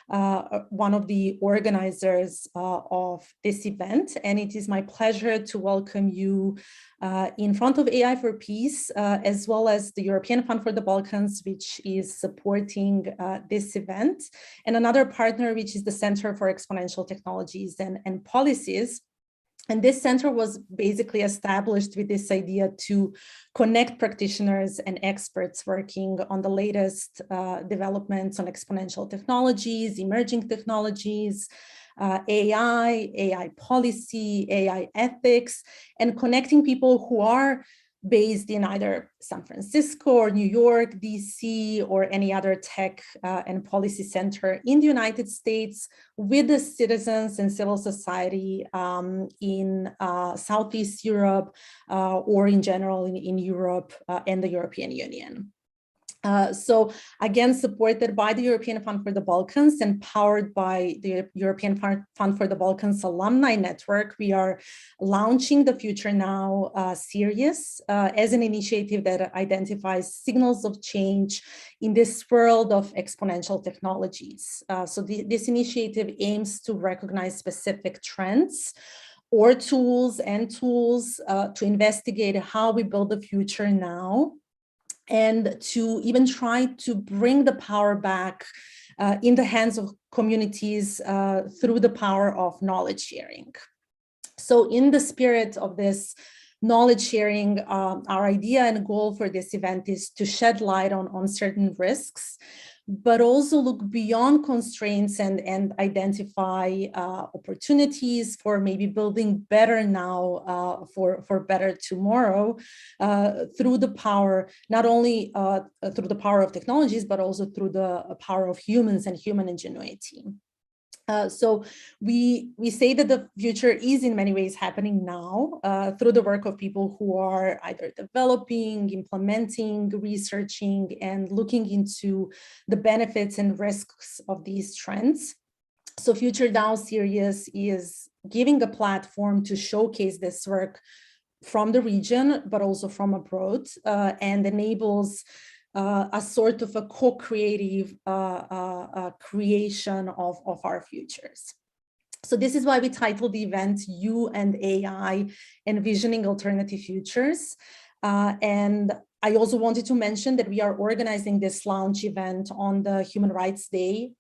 one of the organizers of this event. And it is my pleasure to welcome you in front of AI for Peace, as well as the European Fund for the Balkans, which is supporting this event, and another partner, which is the Center for Exponential Technologies and Policies. And this center was basically established with this idea to connect practitioners and experts working on the latest developments on exponential technologies, emerging technologies, AI policy, AI ethics, and connecting people who are based in either San Francisco or New York, DC, or any other tech and policy center in the United States with the citizens and civil society in Southeast Europe or in general in Europe and the European Union. So again, supported by the European Fund for the Balkans and powered by the European Fund for the Balkans Alumni Network, we are launching the Future Now series as an initiative that identifies signals of change in this world of exponential technologies. So this initiative aims to recognize specific trends or tools to investigate how we build the future now, and to even try to bring the power back in the hands of communities through the power of knowledge sharing. So in the spirit of this knowledge sharing, our idea and goal for this event is to shed light on certain risks, but also look beyond constraints and identify opportunities for maybe building better now for better tomorrow through the power, not only through the power of technologies, but also through the power of humans and human ingenuity. So we say that the future is in many ways happening now through the work of people who are either developing, implementing, researching, and looking into the benefits and risks of these trends. So Future Now series is giving a platform to showcase this work from the region, but also from abroad, and enables a sort of a co-creative creation of our futures. So this is why we titled the event You and AI Envisioning Alternative Futures. And I also wanted to mention that we are organizing this launch event on the Human Rights Day,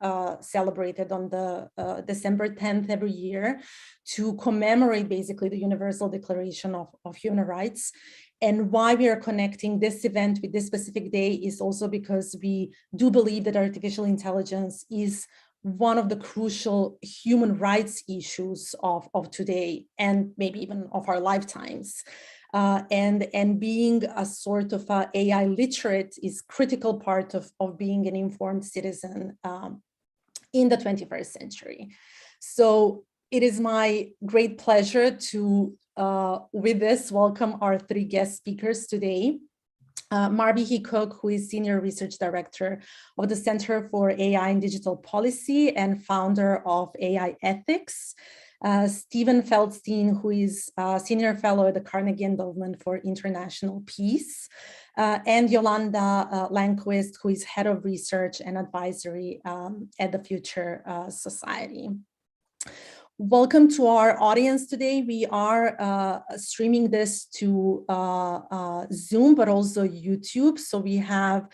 celebrated on the December 10th every year, to commemorate basically the Universal Declaration of Human Rights. And why we are connecting this event with this specific day is also because we do believe that artificial intelligence is one of the crucial human rights issues of today, and maybe even of our lifetimes. And being a sort of AI literate is critical part of being an informed citizen in the 21st century. So it is my great pleasure to, with this, welcome our three guest speakers today. Marby Hickok, who is Senior Research Director of the Center for AI and Digital Policy and founder of AI Ethics. Stephen Feldstein, who is Senior Fellow at the Carnegie Endowment for International Peace. And Yolanda Landquist, who is Head of Research and Advisory at the Future Society. Welcome to our audience today. We are streaming this to Zoom, but also YouTube. So we have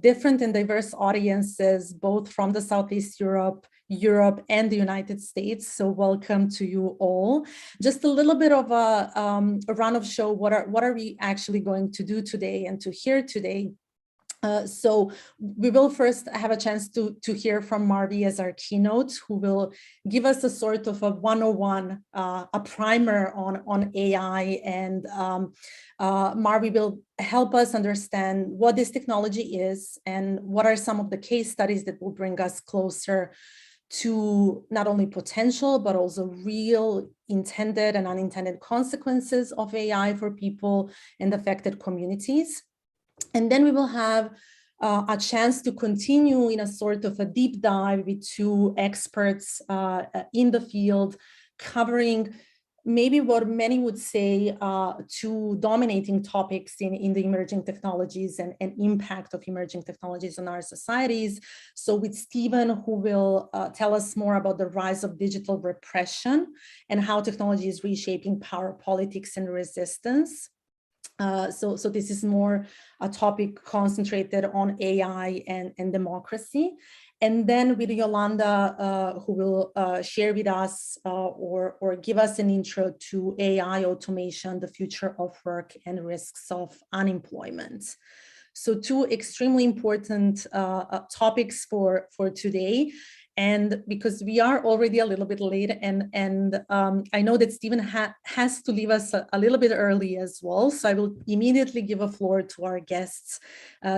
different and diverse audiences, both from the Southeast Europe and the United States. So welcome to you all. Just a little bit of a run of show. What are we actually going to do today and to hear today? So we will first have a chance to hear from Marby as our keynote, who will give us a sort of a 101, a primer on AI, and Marby will help us understand what this technology is and what are some of the case studies that will bring us closer to not only potential, but also real intended and unintended consequences of AI for people and affected communities. And then we will have a chance to continue in a sort of a deep dive with two experts in the field, covering maybe what many would say two dominating topics in the emerging technologies and impact of emerging technologies on our societies. So with Stephen, who will tell us more about the rise of digital repression and how technology is reshaping power politics and resistance. So this is more a topic concentrated on AI and democracy. And then with Yolanda, who will share with us or give us an intro to AI automation, the future of work and risks of unemployment. So two extremely important topics for today. And because we are already a little bit late, and I know that Stephen has to leave us a little bit early as well. So I will immediately give a floor to our guests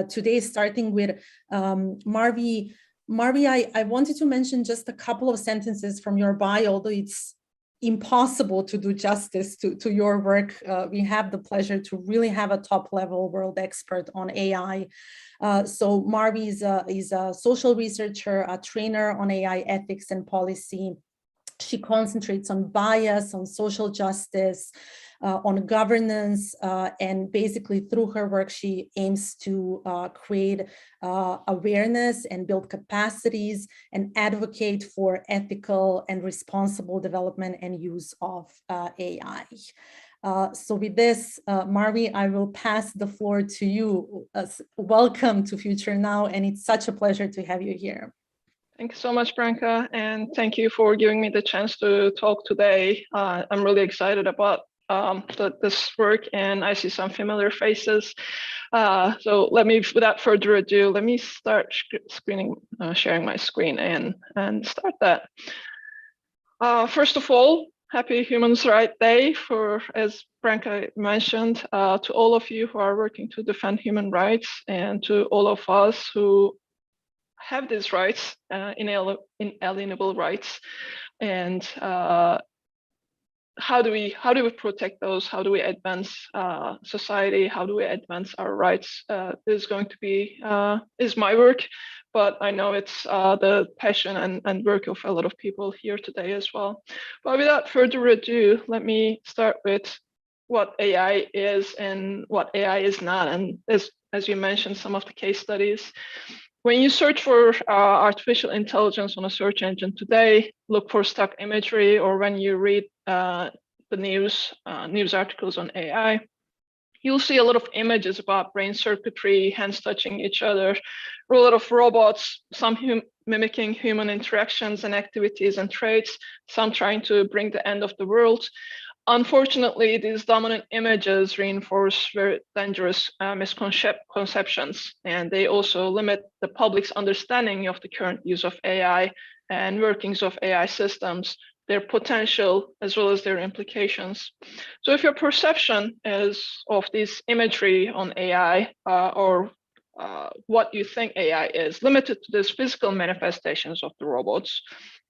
today, starting with Marvi. Marvi, I wanted to mention just a couple of sentences from your bio, although it's impossible to do justice to your work. We have the pleasure to really have a top-level world expert on AI. So Marvi is a social researcher, a trainer on AI ethics and policy. She concentrates on bias, on social justice, on governance, and basically through her work, she aims to create awareness and build capacities and advocate for ethical and responsible development and use of AI. So with this, Marvi, I will pass the floor to you. Welcome to Future Now, and it's such a pleasure to have you here. Thank you so much, Branka, and thank you for giving me the chance to talk today. I'm really excited about this work, and I see some familiar faces. So let me, without further ado, let me start sharing my screen and start that. First of all, happy Humans' Rights Day as Branka mentioned, to all of you who are working to defend human rights, and to all of us who have these rights, inalienable rights, and how do we protect those? How do we advance society? How do we advance our rights? This is going to be is my work, but I know it's the passion and work of a lot of people here today as well. But without further ado, let me start with what AI is and what AI is not. And as you mentioned, some of the case studies. When you search for artificial intelligence on a search engine today, look for stock imagery, or when you read the news articles on AI, you'll see a lot of images about brain circuitry, hands touching each other, a lot of robots, some mimicking human interactions and activities and traits, some trying to bring the end of the world. Unfortunately, these dominant images reinforce very dangerous misconceptions, and they also limit the public's understanding of the current use of AI and workings of AI systems, their potential, as well as their implications. So if your perception is of this imagery on AI or what you think AI is limited to these physical manifestations of the robots,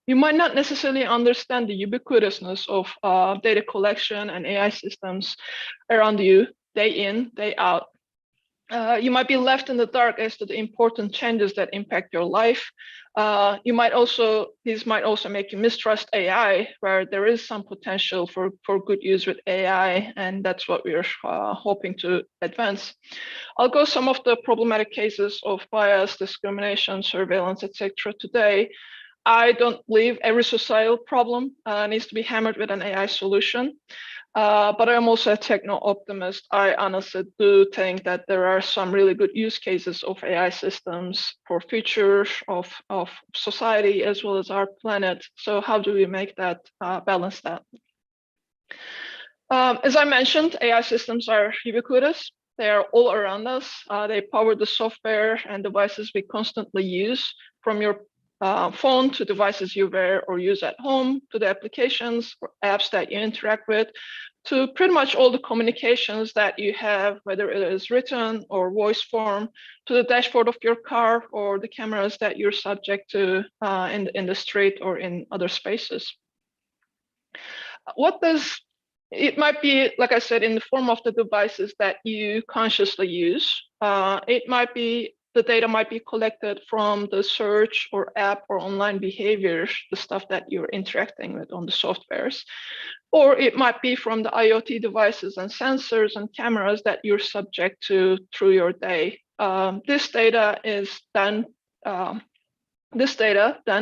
you might not necessarily understand the ubiquitousness of data collection and AI systems around you, day in, day out. You might be left in the dark as to the important changes that impact your life. These might also make you mistrust AI, where there is some potential for good use with AI, and that's what we're hoping to advance. I'll go some of the problematic cases of bias, discrimination, surveillance, etc. today. I don't believe every societal problem needs to be hammered with an AI solution, but I'm also a techno-optimist. I honestly do think that there are some really good use cases of AI systems for future of society as well as our planet. So how do we make that, balance that? As I mentioned, AI systems are ubiquitous. They are all around us. They power the software and devices we constantly use, from your phone to devices you wear or use at home, to the applications or apps that you interact with, to pretty much all the communications that you have, whether it is written or voice form, to the dashboard of your car or the cameras that you're subject to in the street or in other spaces. It might be, like I said, in the form of the devices that you consciously use. It might be the data might be collected from the search or app or online behavior, the stuff that you're interacting with on the softwares. Or it might be from the IoT devices and sensors and cameras that you're subject to through your day. This data then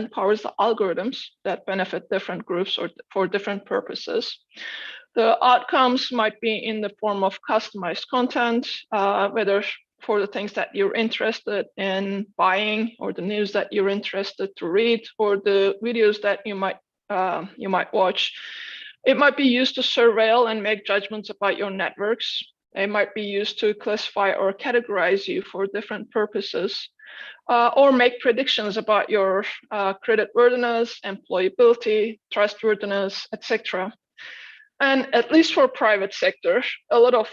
powers the algorithms that benefit different groups or for different purposes. The outcomes might be in the form of customized content, whether for the things that you're interested in buying, or the news that you're interested to read, or the videos that you might watch. It might be used to surveil and make judgments about your networks. It might be used to classify or categorize you for different purposes, or make predictions about your creditworthiness, employability, trustworthiness, etc. And at least for private sector, a lot of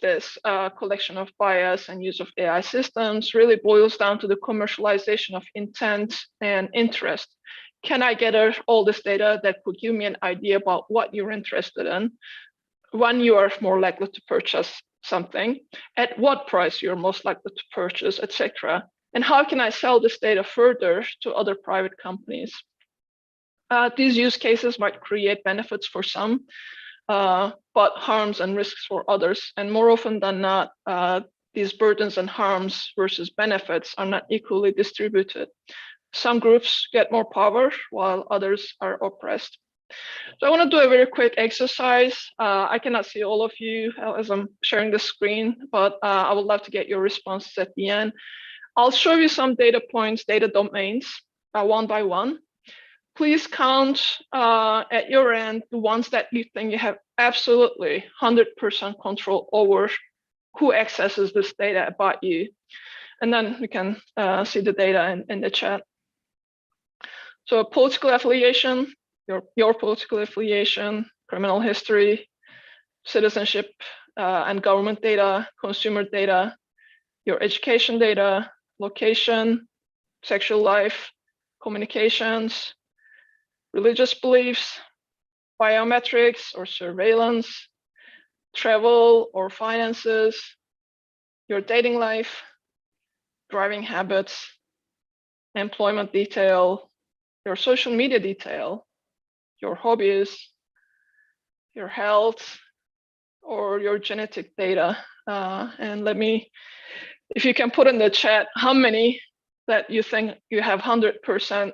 this collection of bias and use of AI systems really boils down to the commercialization of intent and interest. Can I gather all this data that could give me an idea about what you're interested in, when you are more likely to purchase something, at what price you're most likely to purchase, etc. And how can I sell this data further to other private companies? These use cases might create benefits for some, but harms and risks for others. And more often than not, these burdens and harms versus benefits are not equally distributed. Some groups get more power while others are oppressed. So I want to do a very quick exercise. I cannot see all of you as I'm sharing the screen, but I would love to get your responses at the end. I'll show you some data points, data domains, one by one. Please count at your end the ones that you think you have absolutely 100% control over who accesses this data about you. And then we can see the data in the chat. So political affiliation, your political affiliation, criminal history, citizenship and government data, consumer data, your education data, location, sexual life, communications, religious beliefs, biometrics or surveillance, travel or finances, your dating life, driving habits, employment detail, your social media detail, your hobbies, your health, or your genetic data. And if you can put in the chat how many that you think you have 100%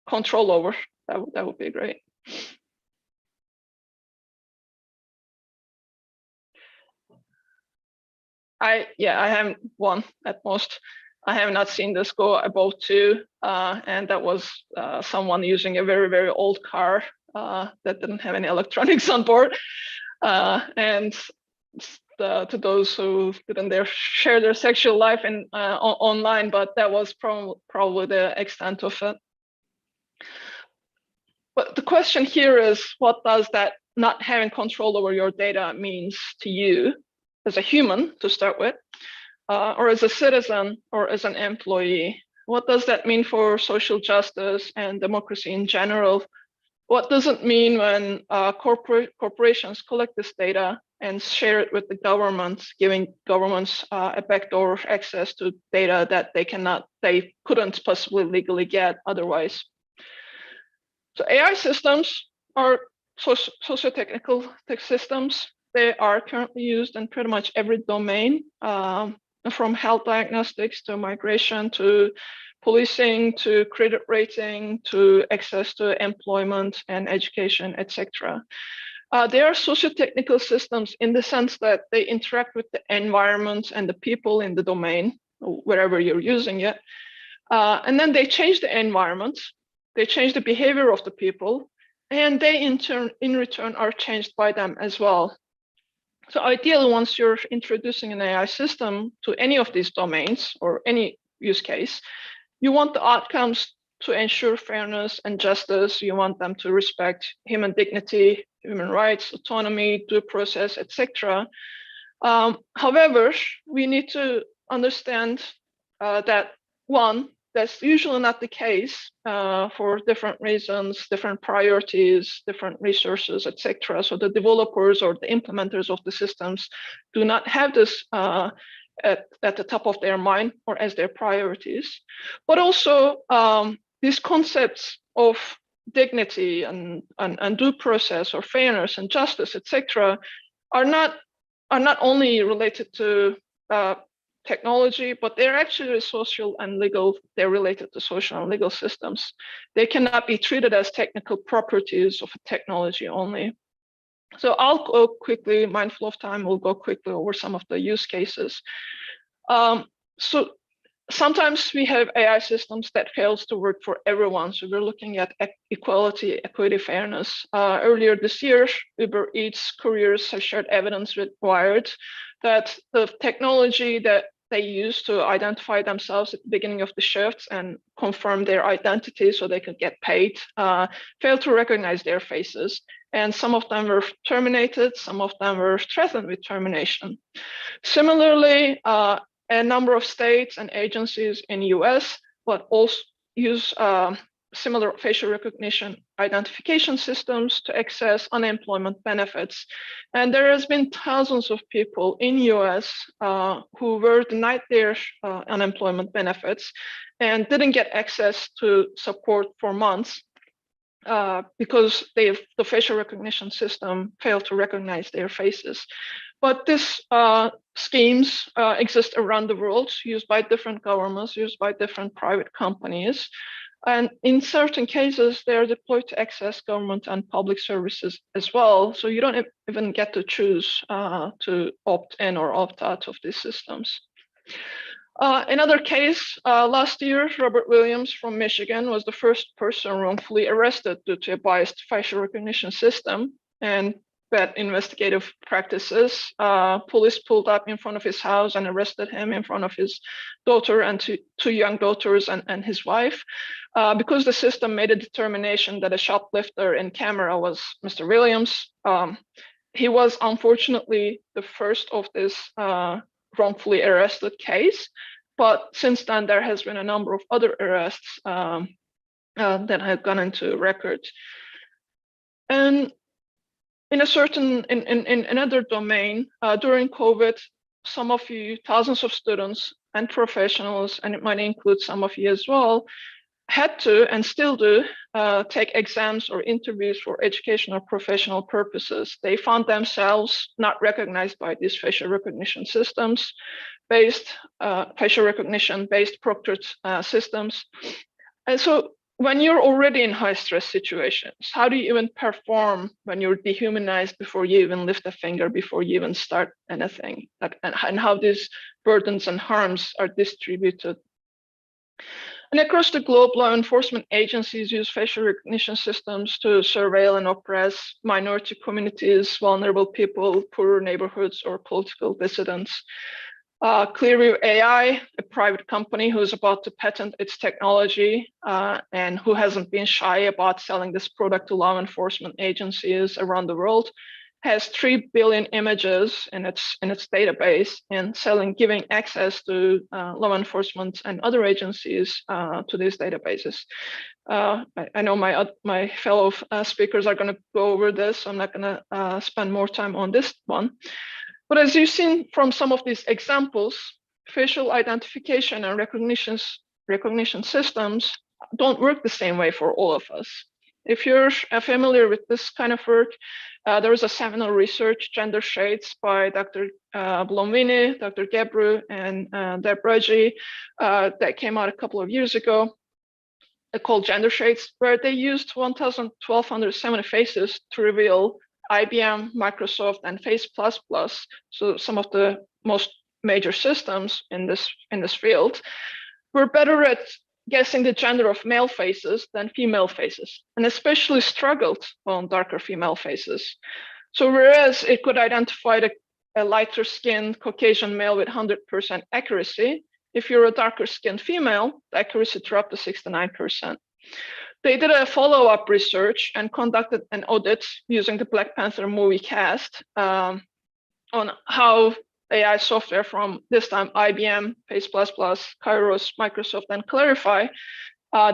control over, that would be great. I have one at most. I have not seen this go above 2, and that was someone using a very, very old car that didn't have any electronics on board. And to those who didn't dare share their sexual life online, but that was probably the extent of it. But the question here is, what does that not having control over your data means to you as a human to start with? Or as a citizen, or as an employee? What does that mean for social justice and democracy in general? What does it mean when corporations collect this data and share it with the governments, giving governments a backdoor access to data that they couldn't possibly legally get otherwise? So AI systems are socio-technical systems. They are currently used in pretty much every domain, from health diagnostics to migration to policing to credit rating to access to employment and education, etc. They are socio-technical systems in the sense that they interact with the environment and the people in the domain, wherever you're using it. And then they change the environment, they change the behavior of the people, and they in return are changed by them as well. So ideally, once you're introducing an AI system to any of these domains or any use case, you want the outcomes to ensure fairness and justice. You want them to respect human dignity, human rights, autonomy, due process, etc. However, we need to understand that one, that's usually not the case for different reasons, different priorities, different resources, etc. So the developers or the implementers of the systems do not have this at the top of their mind or as their priorities. But also these concepts of dignity and due process or fairness and justice, etc., are not only related to technology, but they're actually social and legal. They're related to social and legal systems. They cannot be treated as technical properties of a technology only. So I'll go quickly, mindful of time, we'll go quickly over some of the use cases. So sometimes we have AI systems that fails to work for everyone. So we're looking at equality, equity, fairness. Earlier this year, Uber Eats couriers have shared evidence with Wired that the technology that they use to identify themselves at the beginning of the shifts and confirm their identity so they could get paid failed to recognize their faces. And some of them were terminated, some of them were threatened with termination. Similarly, a number of states and agencies in US, but also use similar facial recognition identification systems to access unemployment benefits. And there has been thousands of people in US who were denied their unemployment benefits and didn't get access to support for months because the facial recognition system failed to recognize their faces. But these schemes exist around the world, used by different governments, used by different private companies. And in certain cases, they are deployed to access government and public services as well. So you don't even get to choose to opt in or opt out of these systems. Another case, last year, Robert Williams from Michigan was the first person wrongfully arrested due to a biased facial recognition system and bad investigative practices. Police pulled up in front of his house and arrested him in front of his daughter and two young daughters and his wife because the system made a determination that a shoplifter in camera was Mr. Williams. He was unfortunately the first of this wrongfully arrested case, but since then there has been a number of other arrests that have gone into record. And in another domain, during COVID, some of you, thousands of students and professionals, and it might include some of you as well, had to and still do take exams or interviews for educational or professional purposes. They found themselves not recognized by these facial recognition systems, facial recognition based proctored systems. And so when you're already in high stress situations, how do you even perform when you're dehumanized before you even lift a finger, before you even start anything, and how these burdens and harms are distributed? And across the globe, law enforcement agencies use facial recognition systems to surveil and oppress minority communities, vulnerable people, poorer neighborhoods, or political dissidents. Clearview AI, a private company who's about to patent its technology and who hasn't been shy about selling this product to law enforcement agencies around the world, has 3 billion images in its database and giving access to law enforcement and other agencies to these databases. I know my fellow speakers are going to go over this, so I'm not going to spend more time on this one. But as you've seen from some of these examples, facial identification and recognition systems don't work the same way for all of us. If you're familiar with this kind of work, there was a seminal research, Gender Shades, by Dr. Blomvini, Dr. Gebru, and Deb Raji, that came out a couple of years ago, called Gender Shades, where they used 1,270 faces to reveal IBM, Microsoft, and Face++, so some of the most major systems in this field, were better at guessing the gender of male faces than female faces, and especially struggled on darker female faces. So whereas it could identify a lighter skinned Caucasian male with 100% accuracy, if you're a darker skinned female, the accuracy dropped to 69%. They did a follow-up research and conducted an audit using the Black Panther movie cast on how AI software from this time IBM, Face++, Kairos, Microsoft, and Clarify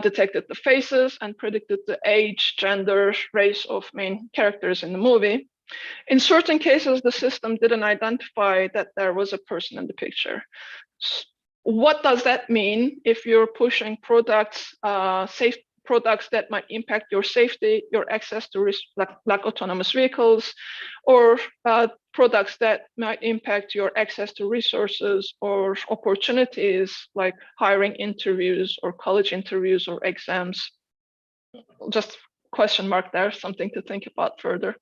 detected the faces and predicted the age, gender, race of main characters in the movie. In certain cases, the system didn't identify that there was a person in the picture. What does that mean if you're pushing products, safe products that might impact your safety, your access to like autonomous vehicles, or products that might impact your access to resources or opportunities like hiring interviews or college interviews or exams? Just question mark there, something to think about further.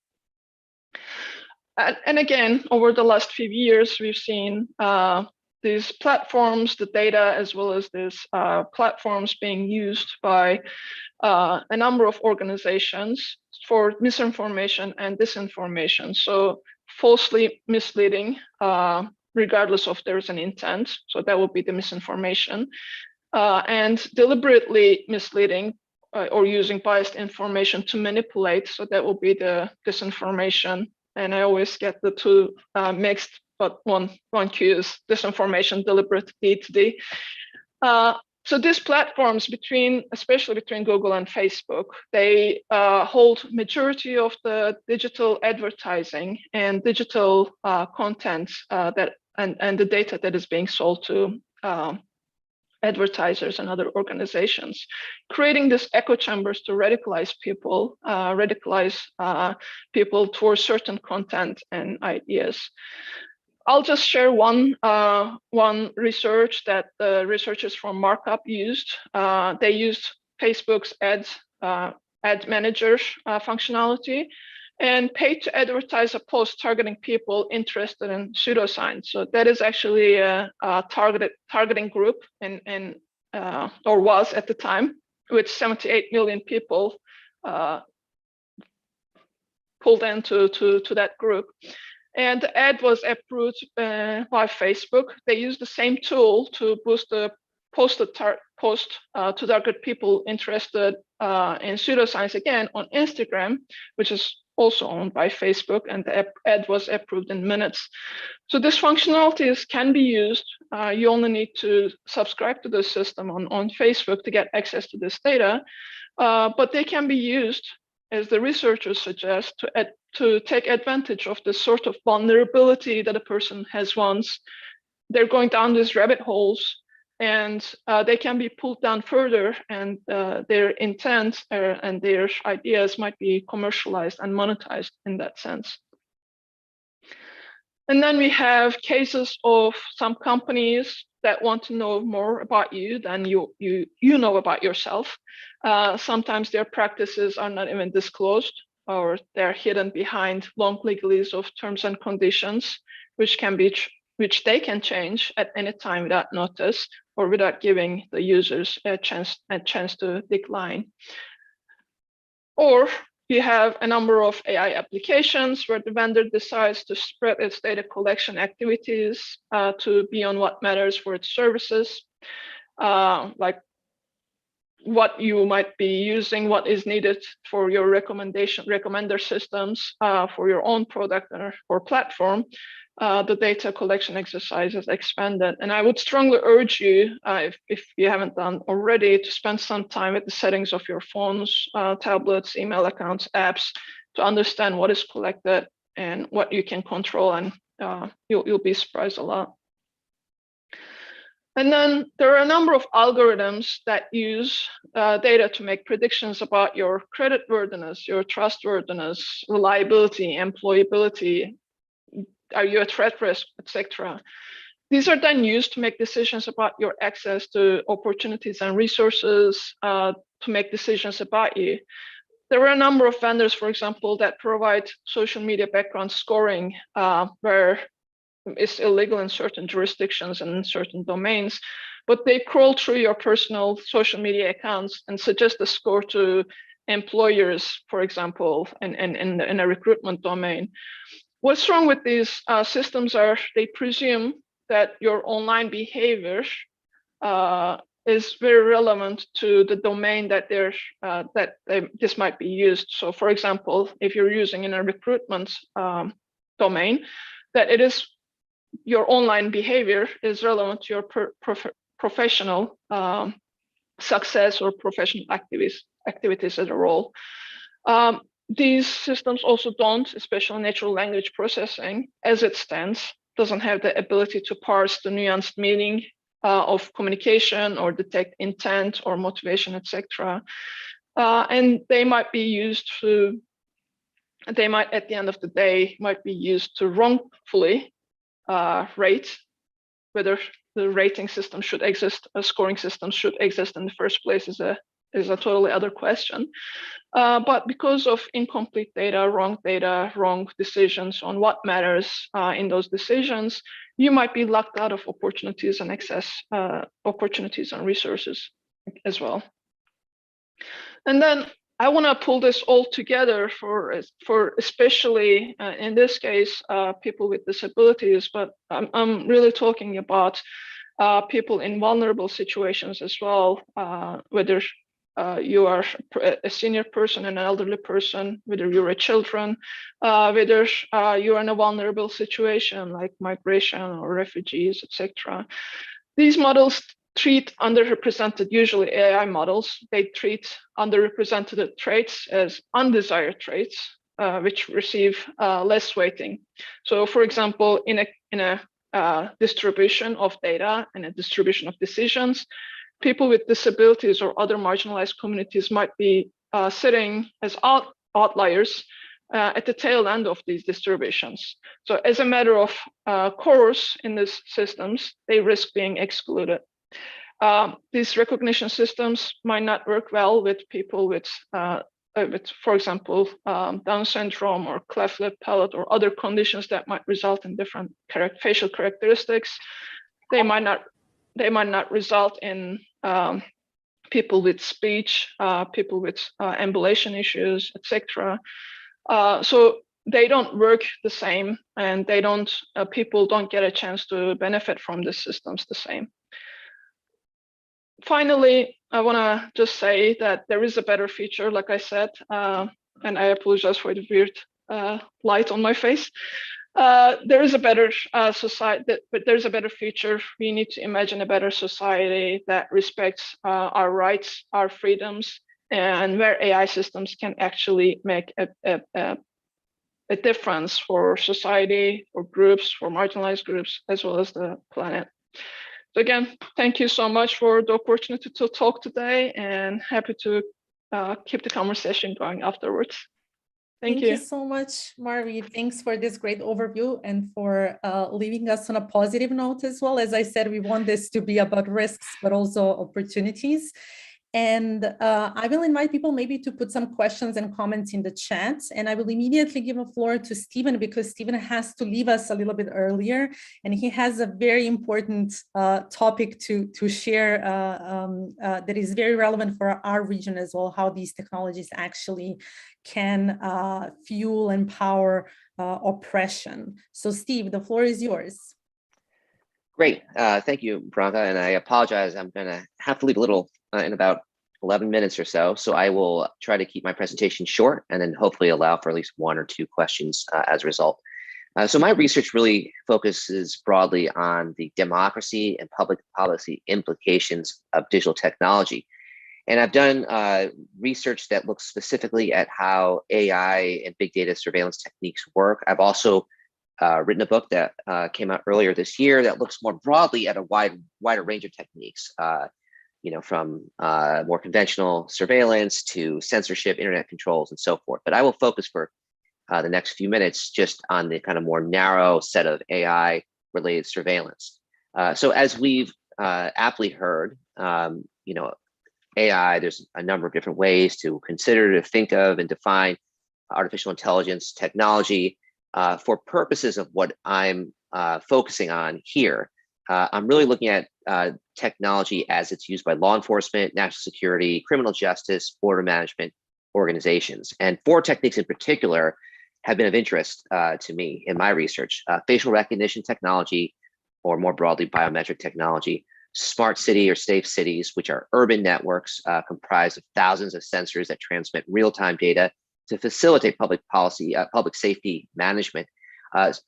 And again, over the last few years, we've seen these platforms, the data, as well as these platforms being used by a number of organizations for misinformation and disinformation. So falsely misleading, regardless of there's an intent. So that would be the misinformation. And deliberately misleading or using biased information to manipulate. So that will be the disinformation. And I always get the two mixed, but one Q is disinformation, deliberate D. So these platforms, especially between Google and Facebook, they hold majority of the digital advertising and digital content and the data that is being sold to advertisers and other organizations, creating these echo chambers to radicalize people towards certain content and ideas. I'll just share one research that the researchers from Markup used. They used Facebook's ad manager functionality and paid to advertise a post targeting people interested in pseudoscience. So that is actually a targeting group or was at the time, with 78 million people pulled into that group. And the ad was approved by Facebook. They used the same tool to boost the post to target people interested in pseudoscience again on Instagram, which is also owned by Facebook, and the ad was approved in minutes. So this functionalities can be used. You only need to subscribe to the system on Facebook to get access to this data, but they can be used, as the researchers suggest, to take advantage of the sort of vulnerability that a person has once they're going down these rabbit holes, and they can be pulled down further, and their intent and their ideas might be commercialized and monetized in that sense. And then we have cases of some companies that want to know more about you than you know about yourself. Sometimes their practices are not even disclosed, or they're hidden behind long legalese of terms and conditions, which they can change at any time without notice or without giving the users a chance to decline. Or you have a number of AI applications where the vendor decides to spread its data collection activities to beyond what matters for its services, like what you might be using, what is needed for your recommender systems for your own product or platform. The data collection exercise is expanded. And I would strongly urge you, if you haven't done already, to spend some time with the settings of your phones, tablets, email accounts, apps, to understand what is collected and what you can control, and you'll be surprised a lot. And then there are a number of algorithms that use data to make predictions about your creditworthiness, your trustworthiness, reliability, employability, are you a threat risk, etc. These are then used to make decisions about your access to opportunities and resources, to make decisions about you. There are a number of vendors, for example, that provide social media background scoring, where it's illegal in certain jurisdictions and in certain domains, but they crawl through your personal social media accounts and suggest a score to employers, for example, in a recruitment domain. What's wrong with these systems are they presume that your online behavior is very relevant to the domain that this might be used. So, for example, if you're using in a recruitment domain, that it is your online behavior is relevant to your professional success or professional activities as a role. these systems also don't, especially natural language processing, as it stands, doesn't have the ability to parse the nuanced meaning of communication or detect intent or motivation, etc. And they might be used to, they might, at the end of the day, might be used to wrongfully rate whether the rating system should exist, a scoring system should exist in the first place is a totally other question. But because of incomplete data, wrong decisions on what matters in those decisions, you might be locked out of opportunities and access opportunities and resources as well. And then I want to pull this all together for especially in this case people with disabilities, but I'm really talking about people in vulnerable situations as well, whether you are a senior person, an elderly person, whether you're a children, whether you're in a vulnerable situation like migration or refugees, etc. These models treat underrepresented, usually AI models, they treat underrepresented traits as undesired traits, which receive less weighting. So for example, in a distribution of data and a distribution of decisions, people with disabilities or other marginalized communities might be sitting as outliers at the tail end of these distributions. So as a matter of course in these systems, they risk being excluded. These recognition systems might not work well with people with for example, Down syndrome or cleft lip palate or other conditions that might result in different facial characteristics. They might not result in people with speech, people with ambulation issues, etc. So they don't work the same, and they don't. People don't get a chance to benefit from these systems the same. Finally, I want to just say that there is a better feature, like I said, and I apologize for the weird light on my face. There is a better society, but there's a better future. We need to imagine a better society that respects our rights, our freedoms, and where AI systems can actually make a difference for society, for groups, for marginalized groups, as well as the planet. So again, thank you so much for the opportunity to talk today, and happy to keep the conversation going afterwards. Thank you so much, Marvi. Thanks for this great overview and for leaving us on a positive note as well. As I said, we want this to be about risks, but also opportunities. And I will invite people maybe to put some questions and comments in the chat. And I will immediately give the floor to Stephen, because Stephen has to leave us a little bit earlier. And he has a very important topic to share that is very relevant for our region as well, how these technologies actually can fuel and power oppression. So Steve, the floor is yours. Great. Thank you, Branka. And I apologize. I'm going to have to leave a little in about 11 minutes or so. So I will try to keep my presentation short and then hopefully allow for at least one or two questions as a result. So my research really focuses broadly on the democracy and public policy implications of digital technology. And I've done research that looks specifically at how AI and big data surveillance techniques work. I've also written a book that came out earlier this year that looks more broadly at a wider range of techniques, from more conventional surveillance to censorship, internet controls, and so forth. But I will focus for the next few minutes just on the kind of more narrow set of AI-related surveillance. So as we've aptly heard, AI, there's a number of different ways to consider, to think of, and define artificial intelligence technology. For purposes of what I'm focusing on here, I'm really looking at technology as it's used by law enforcement, national security, criminal justice, border management organizations. And four techniques in particular have been of interest to me in my research: facial recognition technology, or more broadly, biometric technology; smart city or safe cities, which are urban networks comprised of thousands of sensors that transmit real-time data to facilitate public policy, public safety management;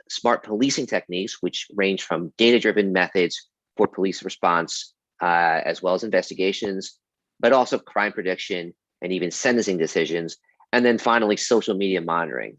smart policing techniques, which range from data-driven methods for police response, as well as investigations, but also crime prediction and even sentencing decisions, And then finally, social media monitoring,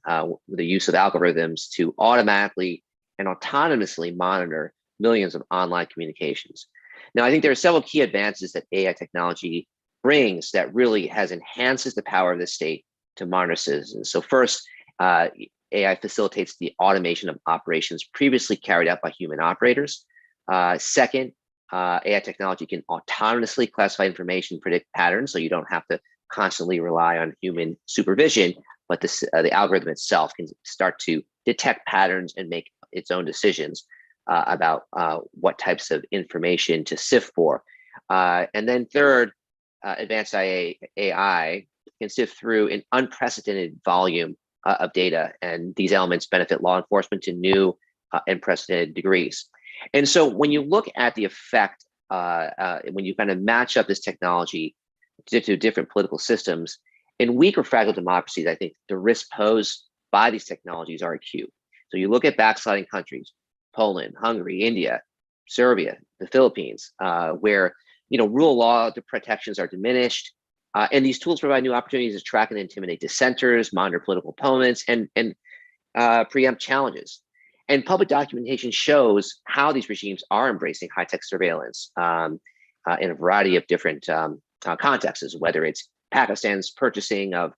with the use of algorithms to automatically and autonomously monitor millions of online communications. Now, I think there are several key advances that AI technology brings that really enhances the power of the state to monitor citizens. So first, AI facilitates the automation of operations previously carried out by human operators. Second, AI technology can autonomously classify information, predict patterns, so you don't have to constantly rely on human supervision, but the algorithm itself can start to detect patterns and make its own decisions about what types of information to sift for. And then third, advanced AI can sift through an unprecedented volume of data, and these elements benefit law enforcement to new unprecedented degrees. And so when you look at the effect, when you kind of match up this technology to different political systems, in weak or fragile democracies, I think the risks posed by these technologies are acute. So you look at backsliding countries, Poland, Hungary, India, Serbia, the Philippines, where rule of law protections are diminished, and these tools provide new opportunities to track and intimidate dissenters, monitor political opponents, and preempt challenges. And public documentation shows how these regimes are embracing high-tech surveillance in a variety of different contexts, whether it's Pakistan's purchasing of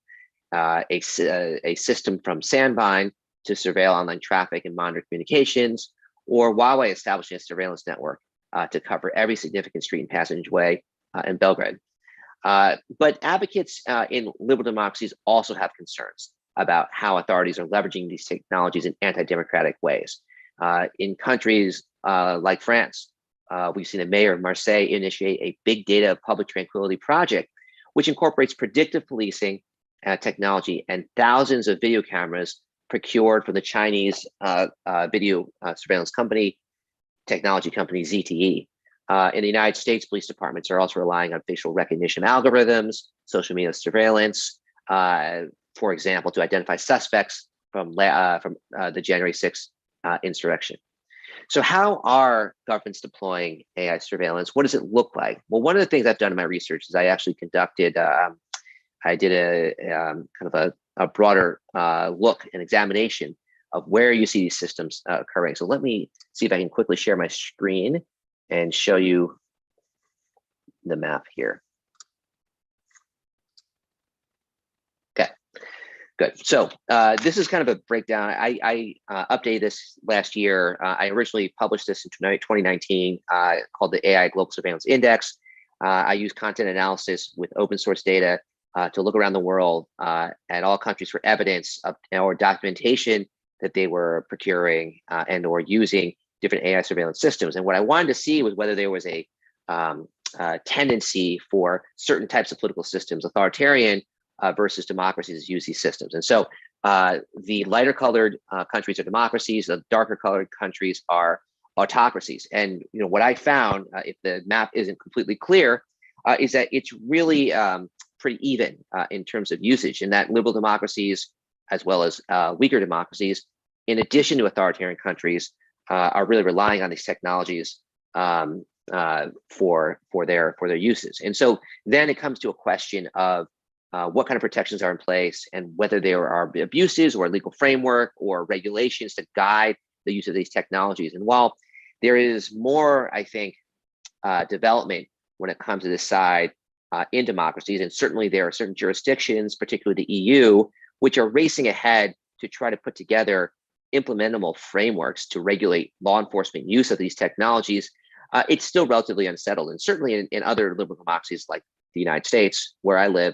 a system from Sandvine to surveil online traffic and monitor communications, or Huawei establishing a surveillance network to cover every significant street and passageway in Belgrade. But advocates in liberal democracies also have concerns about how authorities are leveraging these technologies in anti-democratic ways. In countries like France, we've seen the mayor of Marseille initiate a big data public tranquility project, which incorporates predictive policing technology and thousands of video cameras procured from the Chinese video surveillance technology company ZTE. In the United States, police departments are also relying on facial recognition algorithms, social media surveillance, for example, to identify suspects from the January 6th insurrection. So how are governments deploying AI surveillance? What does it look like? Well, one of the things I've done in my research is I actually conducted, I did a kind of a broader look and examination of where you see these systems occurring. So let me see if I can quickly share my screen and show you the map here. Okay, good. So this is kind of a breakdown. I updated this last year. I originally published this in 2019 called the AI Global Surveillance Index. I use content analysis with open source data to look around the world at all countries for evidence of, or documentation that they were procuring and or using different AI surveillance systems. And what I wanted to see was whether there was a tendency for certain types of political systems, authoritarian versus democracies, to use these systems. And so the lighter colored countries are democracies, the darker colored countries are autocracies. And what I found, if the map isn't completely clear, is that it's really pretty even in terms of usage, and that liberal democracies, as well as weaker democracies, in addition to authoritarian countries, are really relying on these technologies for their uses. And so then it comes to a question of what kind of protections are in place and whether there are abuses or a legal framework or regulations that guide the use of these technologies. And while there is more, I think, development when it comes to this side in democracies, and certainly there are certain jurisdictions, particularly the EU, which are racing ahead to try to put together implementable frameworks to regulate law enforcement use of these technologies, it's still relatively unsettled. And certainly in other liberal democracies like the United States, where I live,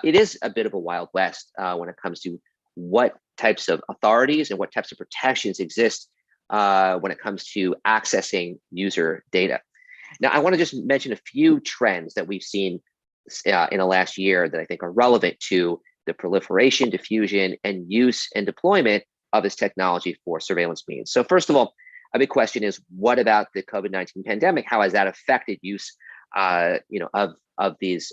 it is a bit of a wild west when it comes to what types of authorities and what types of protections exist when it comes to accessing user data. Now, I want to just mention a few trends that we've seen in the last year that I think are relevant to the proliferation, diffusion, and use and deployment of this technology for surveillance means. So first of all, a big question is, what about the COVID-19 pandemic? How has that affected use of this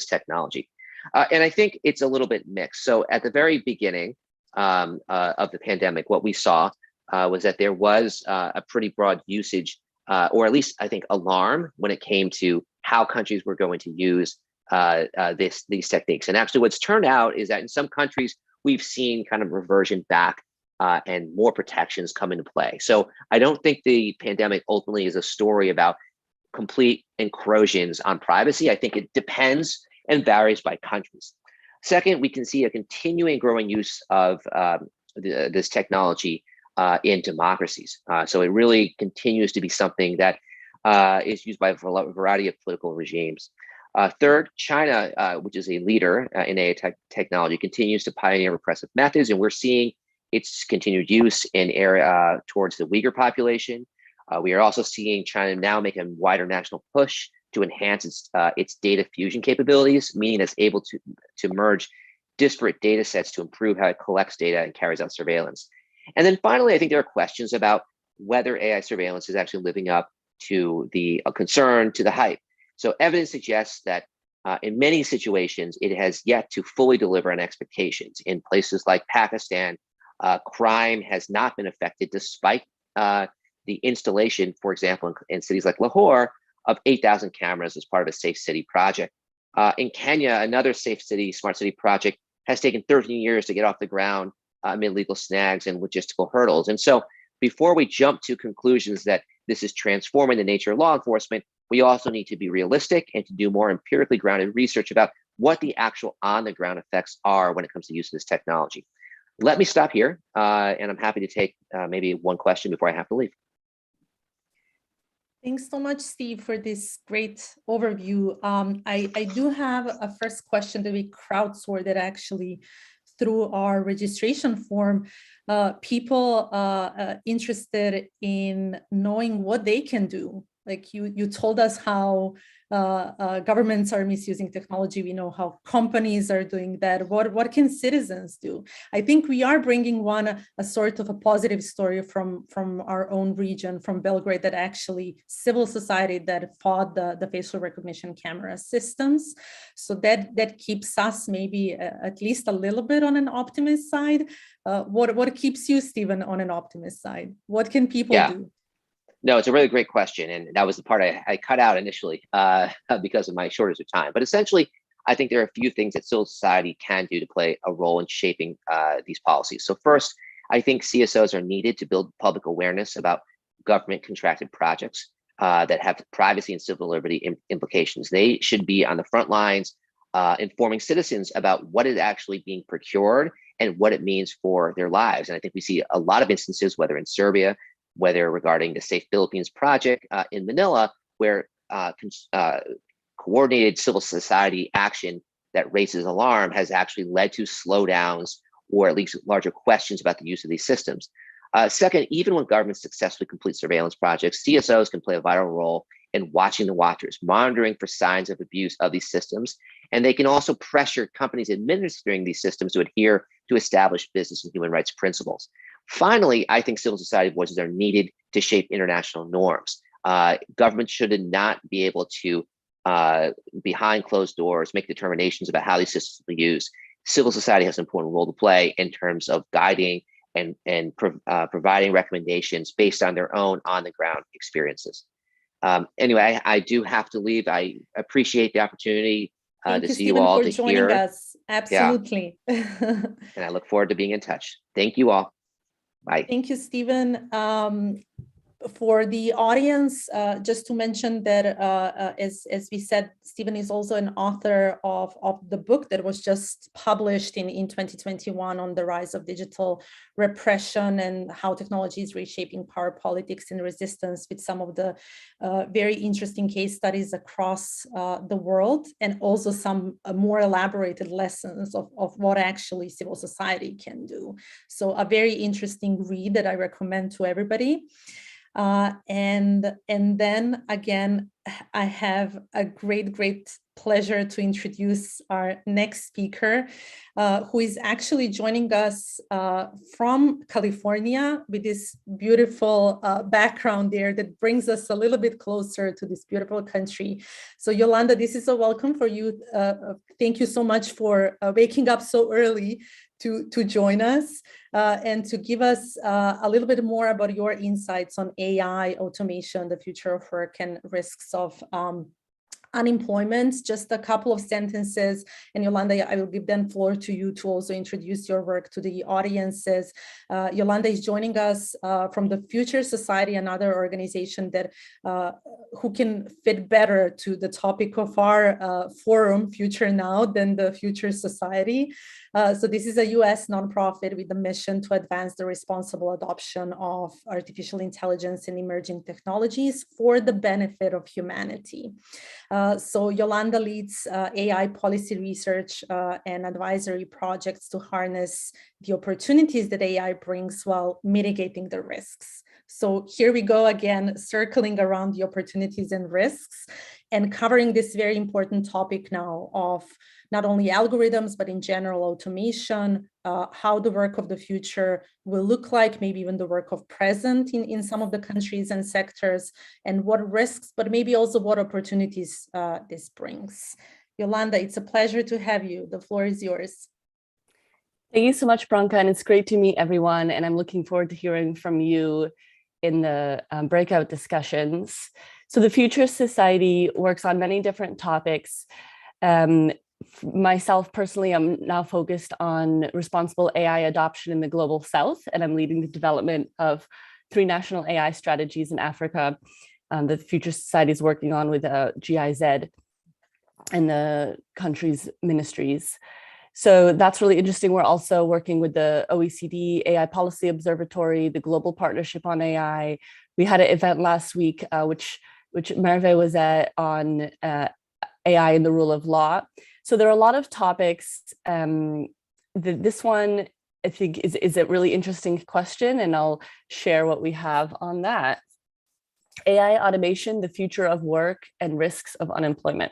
technology? And I think it's a little bit mixed. So at the very beginning of the pandemic, what we saw was that there was a pretty broad usage, or at least I think alarm, when it came to how countries were going to use these techniques. And actually what's turned out is that in some countries, we've seen kind of reversion back and more protections come into play. So I don't think the pandemic ultimately is a story about complete encroachments on privacy. I think it depends and varies by countries. Second, we can see a continuing growing use of this technology in democracies. So it really continues to be something that is used by a variety of political regimes. Third, China, which is a leader in AI technology, continues to pioneer repressive methods, and we're seeing its continued use in area towards the Uyghur population. We are also seeing China now make a wider national push to enhance its data fusion capabilities, meaning it's able to merge disparate data sets to improve how it collects data and carries out surveillance. And then finally, I think there are questions about whether AI surveillance is actually living up to the concern, to the hype. So evidence suggests that in many situations, it has yet to fully deliver on expectations. In places like Pakistan, crime has not been affected despite the installation, for example, in cities like Lahore, of 8,000 cameras as part of a safe city project. In Kenya, another safe city, smart city project has taken 13 years to get off the ground amid legal snags and logistical hurdles. And so before we jump to conclusions that this is transforming the nature of law enforcement, we also need to be realistic and to do more empirically grounded research about what the actual on the ground effects are when it comes to use of this technology. Let me stop here, and I'm happy to take maybe one question before I have to leave. Thanks so much, Steve, for this great overview. I do have a first question that we crowdsourced actually through our registration form. People interested in knowing what they can do. Like you told us how governments are misusing technology. We know how companies are doing that. What can citizens do? I think we are bringing a sort of a positive story from our own region, from Belgrade, that actually civil society that fought the facial recognition camera systems. So that keeps us maybe at least a little bit on an optimist side. What keeps you, Stephen, on an optimist side? What can people do? No, it's a really great question. And that was the part I cut out initially because of my shortage of time. But essentially, I think there are a few things that civil society can do to play a role in shaping these policies. So first, I think CSOs are needed to build public awareness about government contracted projects that have privacy and civil liberty implications. They should be on the front lines informing citizens about what is actually being procured and what it means for their lives. And I think we see a lot of instances, whether in Serbia, whether regarding the Safe Philippines project in Manila, where coordinated civil society action that raises alarm has actually led to slowdowns or at least larger questions about the use of these systems. Second, even when governments successfully complete surveillance projects, CSOs can play a vital role in watching the watchers, monitoring for signs of abuse of these systems. And they can also pressure companies administering these systems to adhere to established business and human rights principles. Finally, I think civil society voices are needed to shape international norms. Governments should not be able to, behind closed doors, make determinations about how these systems will be used. Civil society has an important role to play in terms of guiding and providing recommendations based on their own on-the-ground experiences. Anyway, I do have to leave. I appreciate the opportunity to see you all, to hear. Us. Absolutely. Yeah. And I look forward to being in touch. Thank you all. Bye. Thank you, Stephen. For the audience, just to mention that, as we said, Stephen is also an author of the book that was just published in 2021 on the rise of digital repression and how technology is reshaping power politics and resistance, with some of the very interesting case studies across the world, and also some more elaborated lessons of what actually civil society can do. So a very interesting read that I recommend to everybody. And then again, I have a great pleasure to introduce our next speaker, who is actually joining us from California, with this beautiful background there that brings us a little bit closer to this beautiful country. So Yolanda, this is a welcome for you. Thank you so much for waking up so early to join us and to give us a little bit more about your insights on AI, automation, the future of work, and risks of unemployment, just a couple of sentences. And Yolanda, I will give the floor to you to also introduce your work to the audiences. Yolanda is joining us from the Future Society, another organization that who can fit better to the topic of our forum, Future Now, than the Future Society. So this is a US nonprofit with the mission to advance the responsible adoption of artificial intelligence and emerging technologies for the benefit of humanity. So Yolanda leads AI policy research and advisory projects to harness the opportunities that AI brings while mitigating the risks. So here we go again, circling around the opportunities and risks and covering this very important topic now of not only algorithms, but in general automation, how the work of the future will look like, maybe even the work of present in some of the countries and sectors, and what risks, but maybe also what opportunities this brings. Yolanda, it's a pleasure to have you. The floor is yours. Thank you so much, Branka, and it's great to meet everyone. And I'm looking forward to hearing from you in the breakout discussions. So the Future Society works on many different topics. Myself personally, I'm now focused on responsible AI adoption in the global South, and I'm leading the development of 3 national AI strategies in Africa that the Future Society is working on with GIZ and the country's ministries. So that's really interesting. We're also working with the OECD AI Policy Observatory, the Global Partnership on AI. We had an event last week, which Merve was at, on AI and the rule of law. So there are a lot of topics. This one, I think, is a really interesting question, and I'll share what we have on that. AI automation, the future of work and risks of unemployment.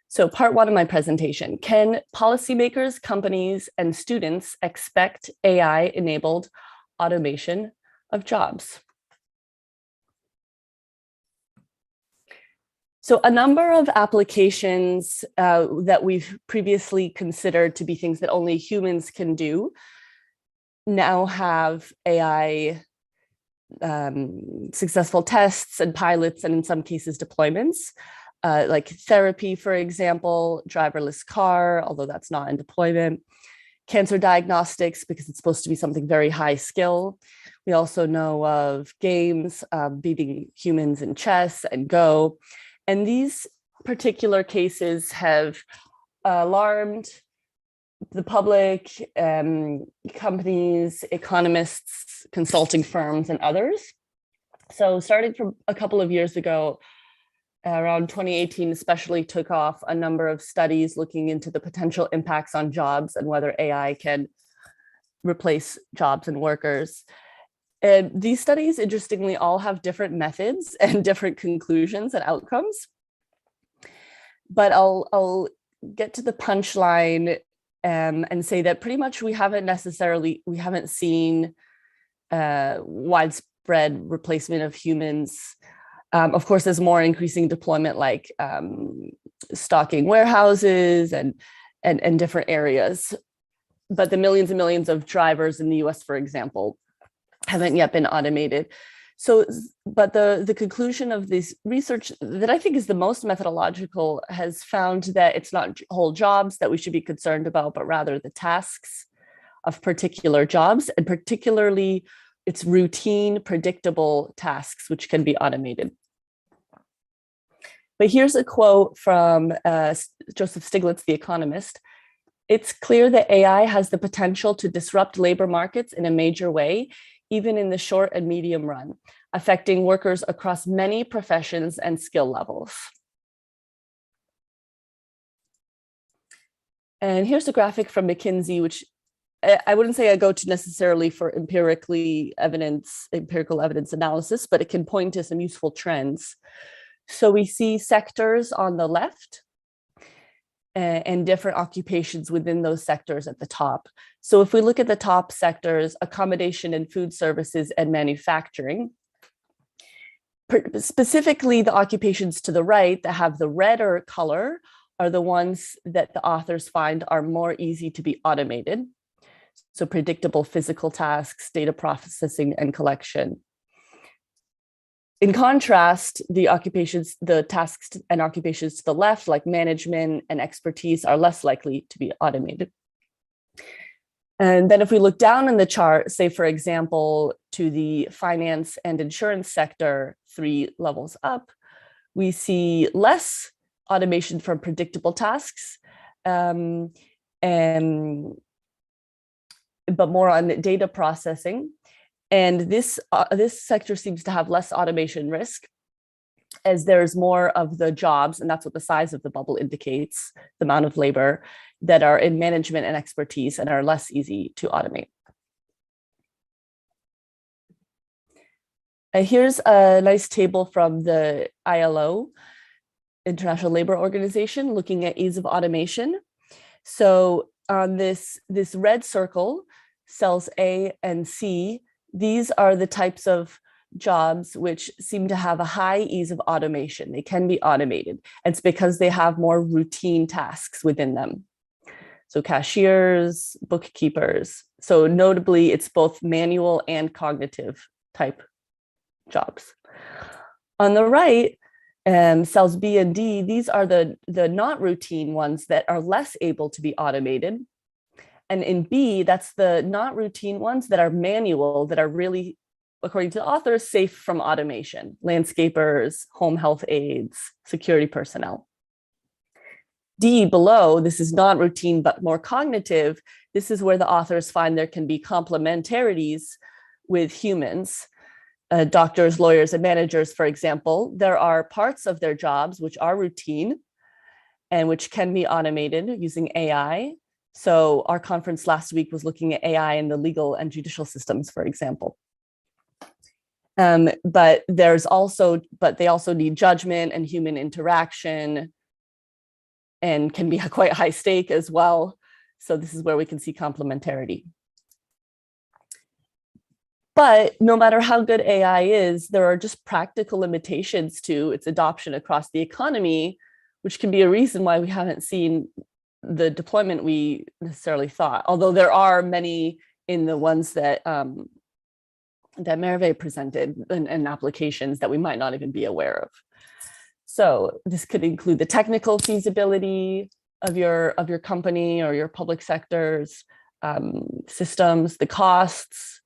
So part 1 of my presentation: can policymakers, companies, and students expect AI-enabled automation of jobs? So a number of applications that we've previously considered to be things that only humans can do now have AI successful tests and pilots, and in some cases deployments, like therapy, for example, driverless car, although that's not in deployment, cancer diagnostics, because it's supposed to be something very high skill. We also know of games, beating humans in chess and Go. And these particular cases have alarmed the public, companies, economists, consulting firms, and others. So starting from a couple of years ago, around 2018 especially, took off a number of studies looking into the potential impacts on jobs and whether AI can replace jobs and workers. And these studies, interestingly, all have different methods and different conclusions and outcomes. But I'll get to the punchline and say that pretty much we haven't seen widespread replacement of humans. Of course, there's more increasing deployment, like stocking warehouses and different areas. But the millions and millions of drivers in the US, for example, haven't yet been automated. So, but the conclusion of this research that I think is the most methodological has found that it's not whole jobs that we should be concerned about, but rather the tasks of particular jobs, and particularly it's routine, predictable tasks which can be automated. But here's a quote from Joseph Stiglitz, the economist. "It's clear that AI has the potential to disrupt labor markets in a major way, even in the short and medium run, affecting workers across many professions and skill levels." And here's a graphic from McKinsey, which I wouldn't say I go to necessarily for empirical evidence analysis, but it can point to some useful trends. So we see sectors on the left and different occupations within those sectors at the top. So if we look at the top sectors, accommodation and food services and manufacturing, specifically the occupations to the right that have the redder color are the ones that the authors find are more easy to be automated. So predictable physical tasks, data processing and collection. In contrast, the tasks and occupations to the left, like management and expertise, are less likely to be automated. And then if we look down in the chart, say, for example, to the finance and insurance sector, 3 levels up, we see less automation from predictable tasks, but more on data processing. And this sector seems to have less automation risk, as there's more of the jobs, and that's what the size of the bubble indicates, the amount of labor that are in management and expertise and are less easy to automate. Here's a nice table from the ILO, International Labor Organization, looking at ease of automation. So on this red circle, cells A and C, these are the types of jobs which seem to have a high ease of automation. They can be automated. It's because they have more routine tasks within them. So cashiers, bookkeepers. So notably, it's both manual and cognitive type jobs. On the right, cells B and D, these are the not routine ones that are less able to be automated. And in B, that's the not routine ones that are manual, that are really, according to the author, safe from automation: landscapers, home health aides, security personnel. D below, this is not routine, but more cognitive. This is where the authors find there can be complementarities with humans. Doctors, lawyers, and managers, for example, there are parts of their jobs which are routine and which can be automated using AI. So our conference last week was looking at AI in the legal and judicial systems, for example. But they also need judgment and human interaction, and can be quite high stake as well. So this is where we can see complementarity. But no matter how good AI is, there are just practical limitations to its adoption across the economy, which can be a reason why we haven't seen the deployment we necessarily thought. Although there are many in the ones that that Merve presented, and applications that we might not even be aware of. So this could include the technical feasibility of your company or your public sector's systems, the costs,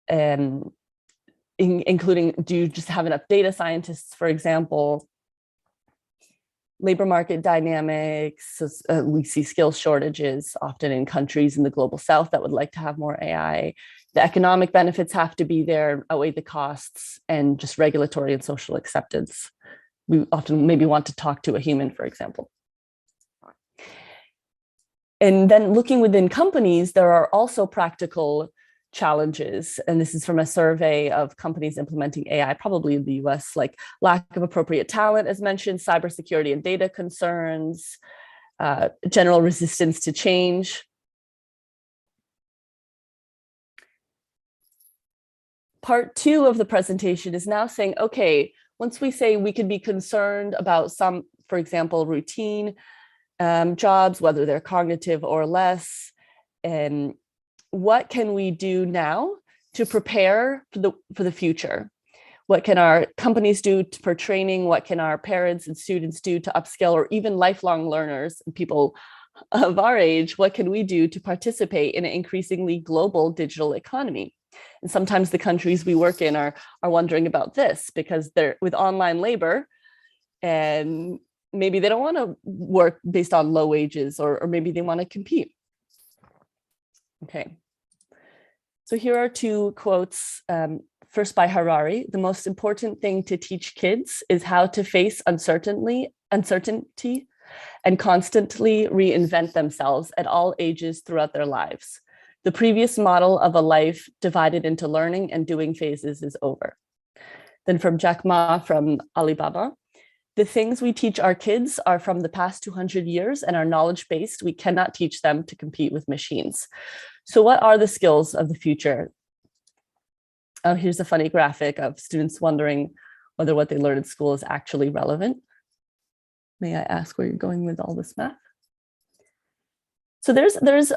and including, do you just have enough data scientists, for example? Labor market dynamics, we see skills shortages often in countries in the global south that would like to have more AI. The economic benefits have to be there, outweigh the costs, and just regulatory and social acceptance. We often maybe want to talk to a human, for example. And then looking within companies, there are also practical challenges. And this is from a survey of companies implementing AI, probably in the US, like lack of appropriate talent, as mentioned, cybersecurity and data concerns, general resistance to change. Part 2 of the presentation is now saying, okay, once we say we could be concerned about some, for example, routine jobs, whether they're cognitive or less, and what can we do now to prepare for the future? What can our companies do for training? What can our parents and students do to upskill, or even lifelong learners and people of our age? What can we do to participate in an increasingly global digital economy? And sometimes the countries we work in are wondering about this, because they're with online labor, and maybe they don't want to work based on low wages, or maybe they want to compete. Okay. So here are 2 quotes. First by Harari: "The most important thing to teach kids is how to face uncertainty and constantly reinvent themselves at all ages throughout their lives. The previous model of a life divided into learning and doing phases is over." Then from Jack Ma from Alibaba: "The things we teach our kids are from the past 200 years and are knowledge-based. We cannot teach them to compete with machines." So what are the skills of the future? Oh, here's a funny graphic of students wondering whether what they learn in school is actually relevant. May I ask where you're going with all this math? So there's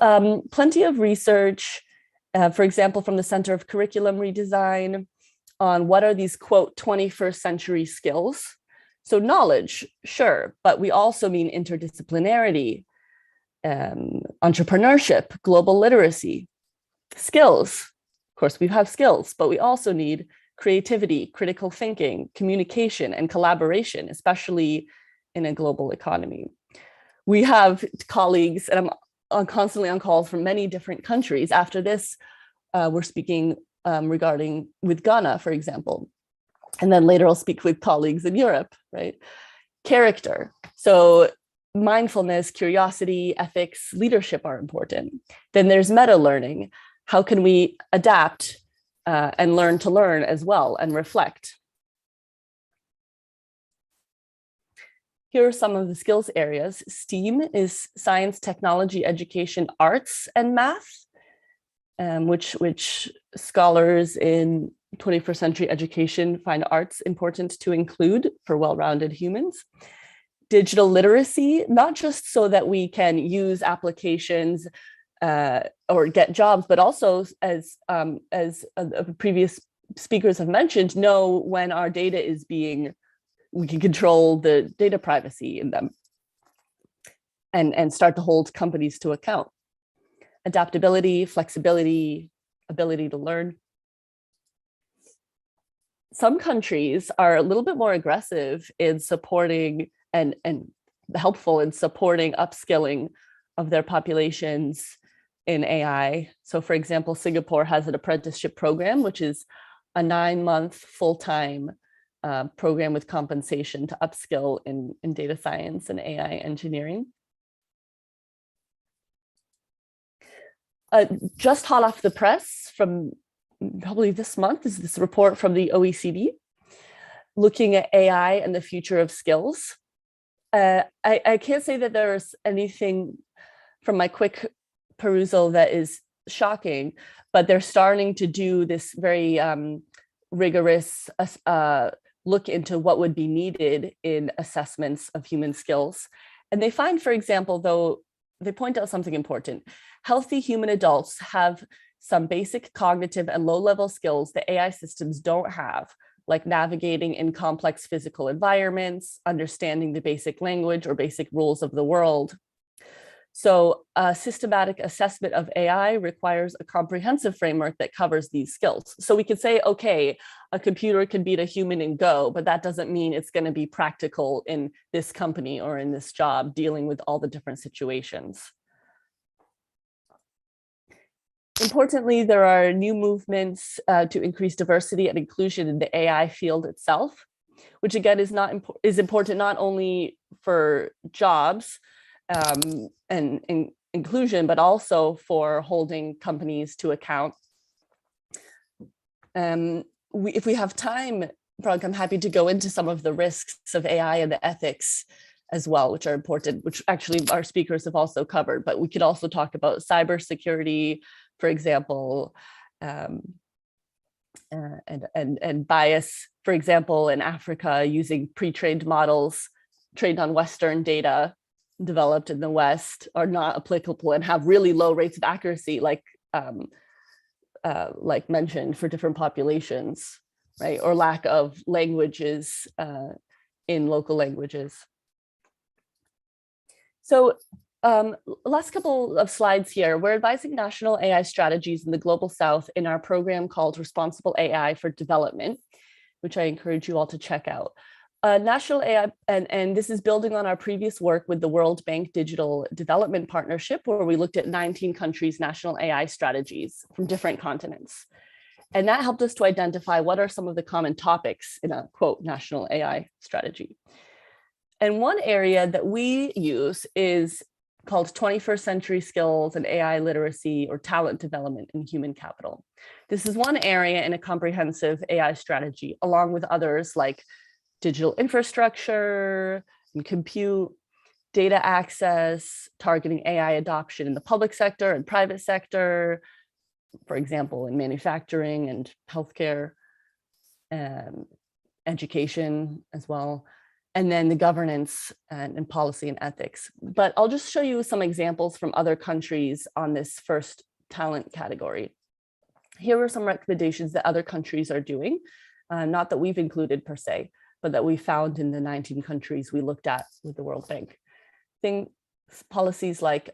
plenty of research, for example, from the Center of Curriculum Redesign, on what are these, quote, 21st century skills. So knowledge, sure, but we also mean interdisciplinarity, entrepreneurship, global literacy, skills. Of course, we have skills, but we also need creativity, critical thinking, communication, and collaboration, especially in a global economy. We have colleagues, and I'm constantly on calls from many different countries. After this, we're speaking regarding with Ghana, for example. And then later I'll speak with colleagues in Europe, right? Character. So mindfulness, curiosity, ethics, leadership are important. Then there's meta learning. How can we adapt and learn to learn as well and reflect? Here are some of the skills areas. STEAM is science, technology, education, arts, and math, which scholars in 21st century education find arts important to include for well-rounded humans. Digital literacy, not just so that we can use applications or get jobs, but also as previous speakers have mentioned, know when our data is we can control the data privacy in them and start to hold companies to account. Adaptability, flexibility, ability to learn. Some countries are a little bit more aggressive in supporting and helpful in supporting upskilling of their populations in AI. So for example, Singapore has an apprenticeship program, which is a 9-month full-time program with compensation to upskill in data science and AI engineering. Just hot off the press from probably this month is this report from the OECD looking at AI and the future of skills. I can't say that there's anything from my quick perusal that is shocking, but they're starting to do this very rigorous look into what would be needed in assessments of human skills. And they find, for example, though, they point out something important. Healthy human adults have some basic cognitive and low-level skills that AI systems don't have, like navigating in complex physical environments, understanding the basic language or basic rules of the world. So a systematic assessment of AI requires a comprehensive framework that covers these skills. So we could say, okay, a computer can beat a human in Go, but that doesn't mean it's going to be practical in this company or in this job, dealing with all the different situations. Importantly, there are new movements to increase diversity and inclusion in the AI field itself, which again is important not only for jobs and inclusion, but also for holding companies to account. If we have time, Frank, I'm happy to go into some of the risks of AI and the ethics as well, which are important, which actually our speakers have also covered, but we could also talk about cybersecurity, for example, and bias, for example, in Africa, using pre-trained models trained on Western data developed in the West are not applicable and have really low rates of accuracy, like mentioned, for different populations, right? Or lack of languages in local languages. So last couple of slides here, we're advising national AI strategies in the Global South in our program called Responsible AI for Development, which I encourage you all to check out. National AI, and this is building on our previous work with the World Bank Digital Development Partnership, where we looked at 19 countries' national AI strategies from different continents. And that helped us to identify what are some of the common topics in a, quote, national AI strategy. And one area that we use is called 21st century skills and AI literacy or talent development in human capital. This is one area in a comprehensive AI strategy, along with others like digital infrastructure and compute, data access, targeting AI adoption in the public sector and private sector, for example, in manufacturing and healthcare, education as well, and then the governance and policy and ethics. But I'll just show you some examples from other countries on this first talent category. Here are some recommendations that other countries are doing. not that we've included per se, but that we found in the 19 countries we looked at with the World Bank. Policies like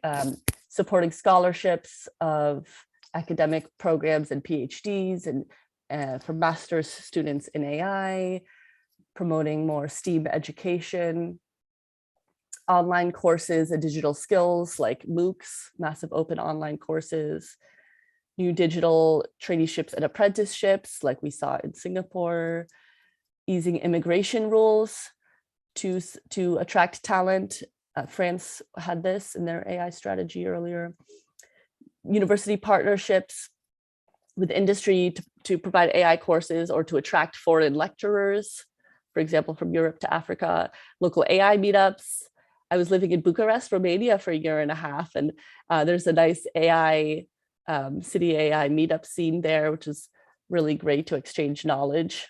supporting scholarships of academic programs and PhDs and for master's students in AI, promoting more STEAM education, online courses and digital skills like MOOCs, massive open online courses, new digital traineeships and apprenticeships like we saw in Singapore, easing immigration rules to attract talent. France had this in their AI strategy earlier. University partnerships with industry to provide AI courses or to attract foreign lecturers, for example, from Europe to Africa, local AI meetups. I was living in Bucharest, Romania for a year and a half, and there's a nice AI, city AI meetup scene there, which is really great to exchange knowledge.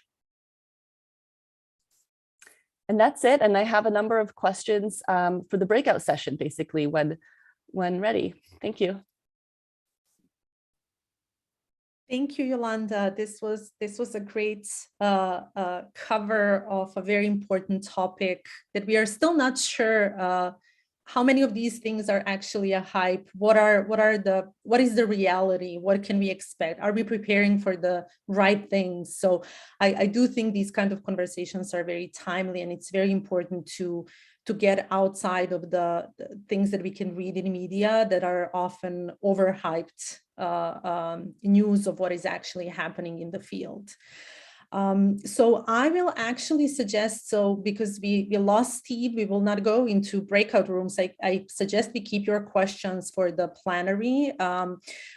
And that's it. And I have a number of questions for the breakout session, basically, when ready. Thank you. Thank you, Yolanda. This was a great cover of a very important topic that we are still not sure how many of these things are actually a hype. What is the reality? What can we expect? Are we preparing for the right things? So I do think these kind of conversations are very timely, and it's very important to get outside of the things that we can read in media that are often overhyped news of what is actually happening in the field. So I will actually suggest, because we lost Steve, we will not go into breakout rooms. I suggest we keep your questions for the plenary.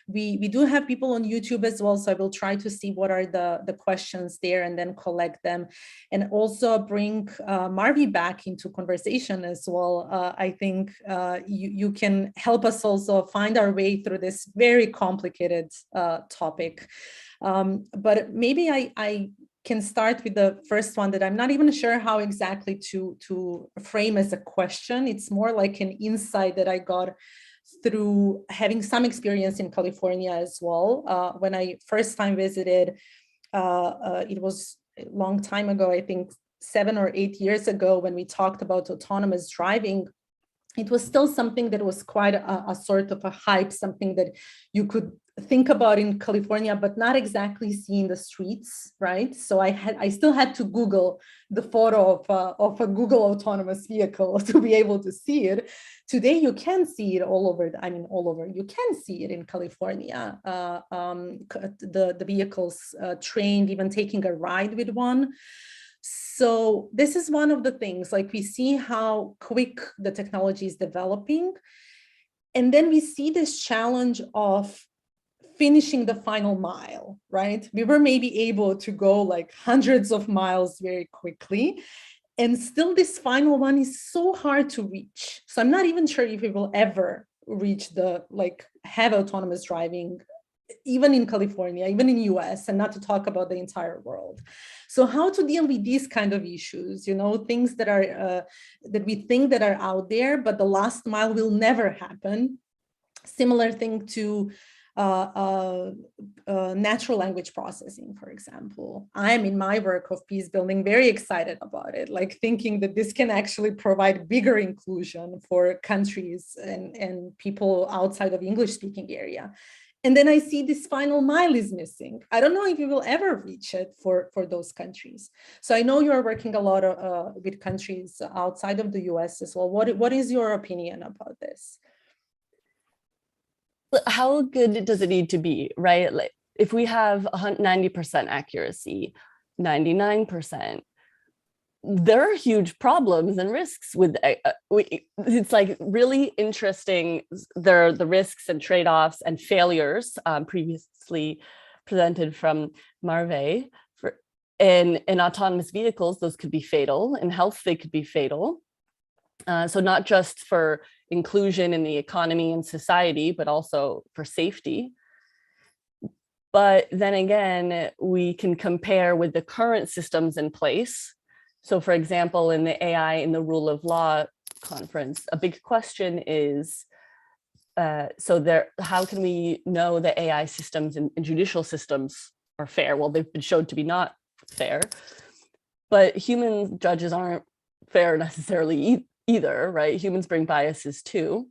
We do have people on YouTube as well, so I will try to see what are the questions there and then collect them, and also bring Marvi back into conversation as well. I think you can help us also find our way through this very complicated topic. But maybe I can start with the first one that I'm not even sure how exactly to frame as a question. It's more like an insight that I got through having some experience in California as well. When I first time visited, it was a long time ago, I think 7 or 8 years ago, when we talked about autonomous driving. It was still something that was quite a sort of a hype, something that you could think about in California, but not exactly see in the streets, right? So I still had to Google the photo of a Google autonomous vehicle to be able to see it. Today, you can see it all over. All over. You can see it in California. The vehicles trained, even taking a ride with one. So this is one of the things, like we see how quick the technology is developing. And then we see this challenge of finishing the final mile, right? We were maybe able to go like hundreds of miles very quickly. And still this final one is so hard to reach. So I'm not even sure if we will ever reach have autonomous driving, even in California, even in US, and not to talk about the entire world. So how to deal with these kind of issues, things that are that we think that are out there, but the last mile will never happen. Similar thing to natural language processing, for example. I'm in my work of peace building very excited about it, like thinking that this can actually provide bigger inclusion for countries and people outside of English speaking area. And then I see this final mile is missing. I don't know if we will ever reach it for those countries. So I know you're working a lot with countries outside of the US as well. What is your opinion about this? How good does it need to be, right? Like if we have 90% accuracy, 99%, there are huge problems and risks with it's like really interesting. There are the risks and trade-offs and failures previously presented from Marve. In autonomous vehicles, those could be fatal. In health, they could be fatal. So not just for inclusion in the economy and society, but also for safety. But then again, we can compare with the current systems in place. So for example, in the AI in the rule of law conference, a big question is, how can we know that AI systems and judicial systems are fair? Well, they've been shown to be not fair. But human judges aren't fair necessarily either, right? Humans bring biases too.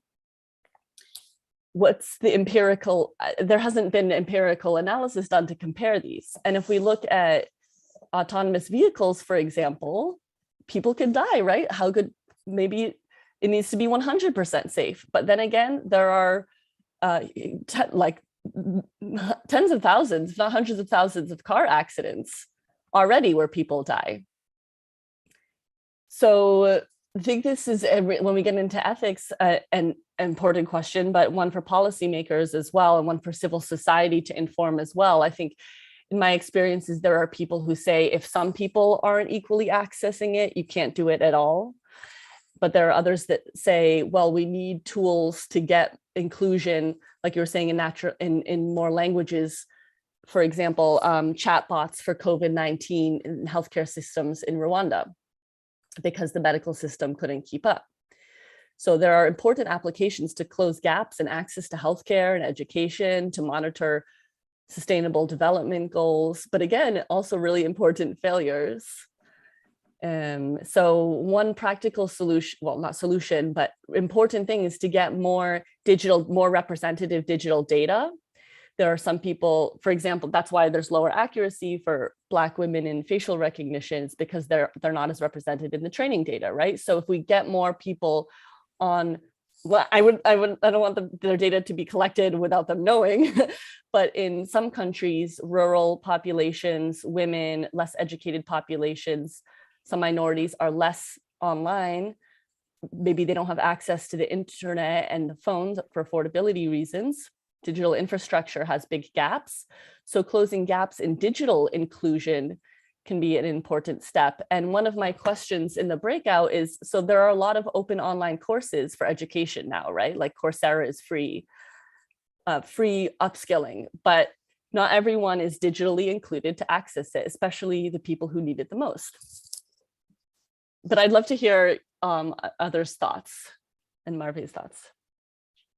What's the empirical, there hasn't been empirical analysis done to compare these. And if we look at autonomous vehicles, for example, people could die, right? How good, maybe it needs to be 100% safe. But then again, there are like tens of thousands, if not hundreds of thousands of car accidents already where people die. So I think this is, when we get into ethics, an important question, but one for policymakers as well, and one for civil society to inform as well. I think in my experiences, there are people who say, if some people aren't equally accessing it, you can't do it at all. But there are others that say, well, we need tools to get inclusion, like you were saying, in more languages. For example, chatbots for COVID-19 in healthcare systems in Rwanda, because the medical system couldn't keep up. So there are important applications to close gaps in access to healthcare and education, to monitor sustainable development goals, but again, also really important failures. So one practical solution, well, not solution, but important thing is to get more representative digital data. There are some people, for example, that's why there's lower accuracy for Black women in facial recognitions, because they're not as represented in the training data, right? So if we get more people on, well, I don't want their data to be collected without them knowing, but in some countries, rural populations, women, less educated populations, some minorities are less online. Maybe they don't have access to the internet and the phones for affordability reasons. Digital infrastructure has big gaps. So closing gaps in digital inclusion can be an important step. And one of my questions in the breakout is, so there are a lot of open online courses for education now, right? Like Coursera is free upskilling, but not everyone is digitally included to access it, especially the people who need it the most. But I'd love to hear others' thoughts and Marvi's thoughts.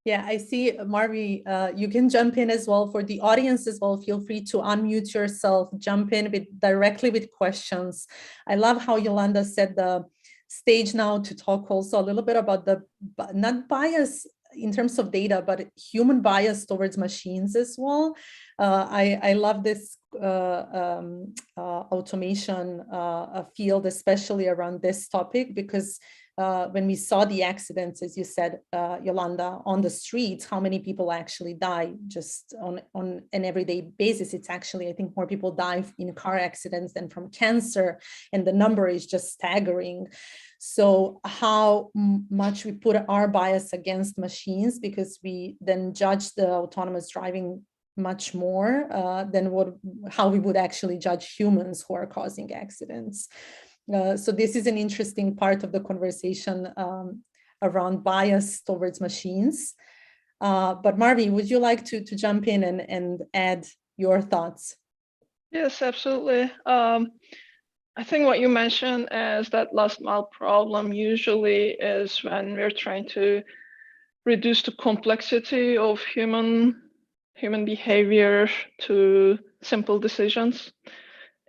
Yeah, I see, Marvi, you can jump in as well. For the audience as well, feel free to unmute yourself, jump in directly with questions. I love how Yolanda set the stage now to talk also a little bit about the, not bias in terms of data, but human bias towards machines as well. I love this automation field, especially around this topic, because when we saw the accidents, as you said, Yolanda, on the streets, how many people actually die just on an everyday basis. It's actually, I think more people die in car accidents than from cancer, and the number is just staggering. So how much we put our bias against machines, because we then judge the autonomous driving much more than how we would actually judge humans who are causing accidents. So this is an interesting part of the conversation around bias towards machines. But Marvi, would you like to jump in and add your thoughts? Yes, absolutely. I think what you mentioned as that last mile problem usually is when we're trying to reduce the complexity of human behavior to simple decisions.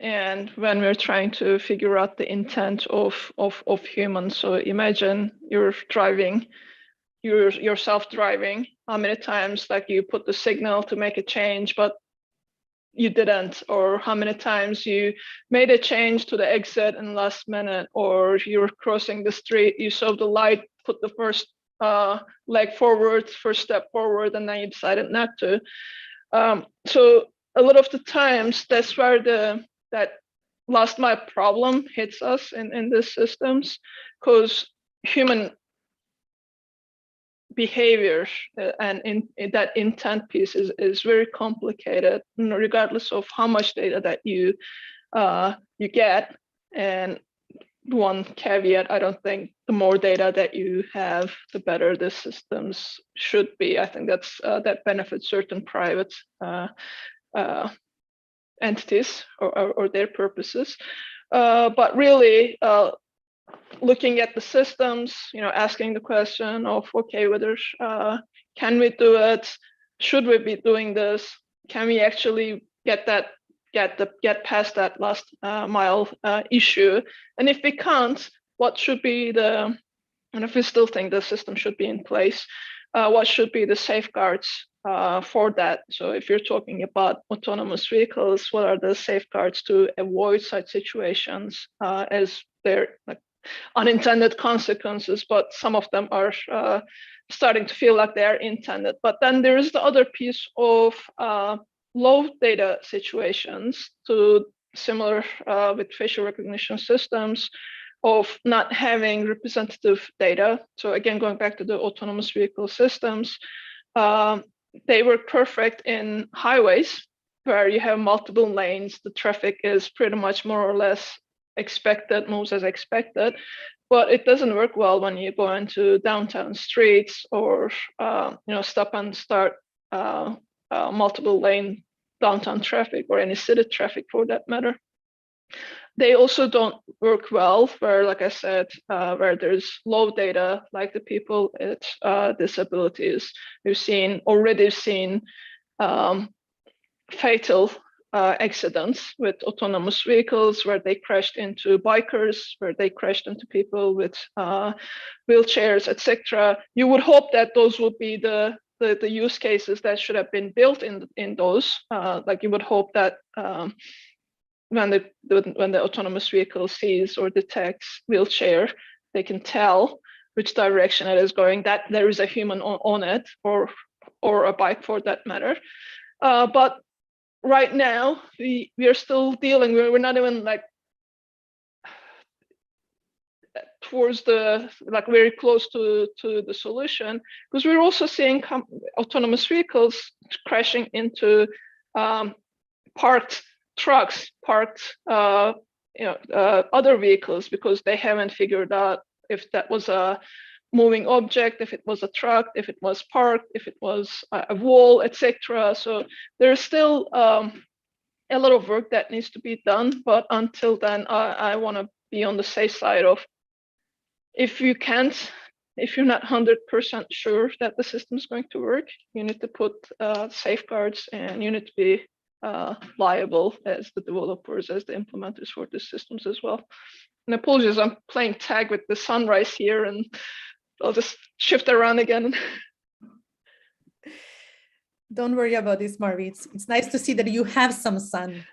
And when we're trying to figure out the intent of humans. So imagine you're driving, you're self-driving, how many times like you put the signal to make a change, but you didn't, or how many times you made a change to the exit in the last minute, or you're crossing the street, you saw the light, put the first leg forward, first step forward, and then you decided not to. So a lot of the times that's where that last mile problem hits us in these systems, because human behavior and that intent piece is very complicated, regardless of how much data that you get. And one caveat, I don't think the more data that you have, the better the systems should be. I think that benefits certain private entities or their purposes. But really, looking at the systems, asking the question of, okay, whether can we do it? Should we be doing this? Can we actually get that get past that last mile issue. And if we can't, what should be and if we still think the system should be in place, what should be the safeguards for that? So if you're talking about autonomous vehicles, what are the safeguards to avoid such situations, as they're like unintended consequences, but some of them are starting to feel like they're intended. But then there is the other piece of low data situations, to similar with facial recognition systems, of not having representative data. So again, going back to the autonomous vehicle systems, they work perfect in highways where you have multiple lanes. The traffic is pretty much more or less expected, moves as expected, but it doesn't work well when you go into downtown streets or stop and start multiple lane downtown traffic, or any city traffic for that matter. They also don't work well where, like I said, where there's low data, like the people with disabilities. We've already seen fatal accidents with autonomous vehicles, where they crashed into bikers, where they crashed into people with wheelchairs, etc. You would hope that those would be the use cases that should have been built in those. Like you would hope that when the autonomous vehicle sees or detects wheelchair, they can tell which direction it is going, that there is a human on it, or a bike for that matter. But right now, we are still dealing, we're not even like towards very close to the solution, because we're also seeing autonomous vehicles crashing into parked trucks, parked other vehicles, because they haven't figured out if that was a moving object, if it was a truck, if it was parked, if it was a wall, etc. So there's still a lot of work that needs to be done. But until then, I want to be on the safe side of, if you're not 100% sure that the system is going to work, you need to put safeguards, and you need to be liable as the developers, as the implementers for the systems as well. And apologies, I'm playing tag with the sunrise here, and I'll just shift around again. Don't worry about this, Marvi. It's nice to see that you have some sun.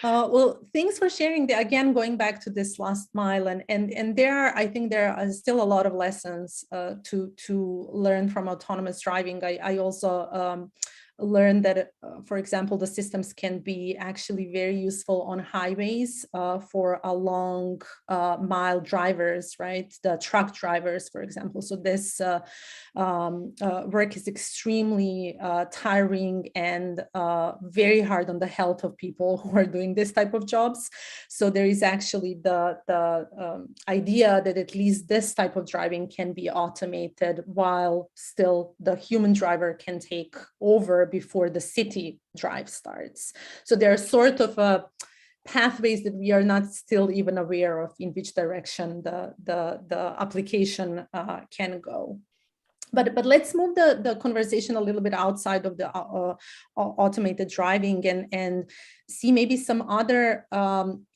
Well, thanks for sharing. Again, going back to this last mile, and I think there are still a lot of lessons to learn from autonomous driving. I also learned that, for example, the systems can be actually very useful on highways for a long mile drivers, right? The truck drivers, for example. So this work is extremely tiring and very hard on the health of people who are doing this type of jobs. So there is actually the idea that at least this type of driving can be automated, while still the human driver can take over before the city drive starts. So there are sort of pathways that we are not still even aware of in which direction the application can go. But let's move the conversation a little bit outside of the automated driving and see maybe some other,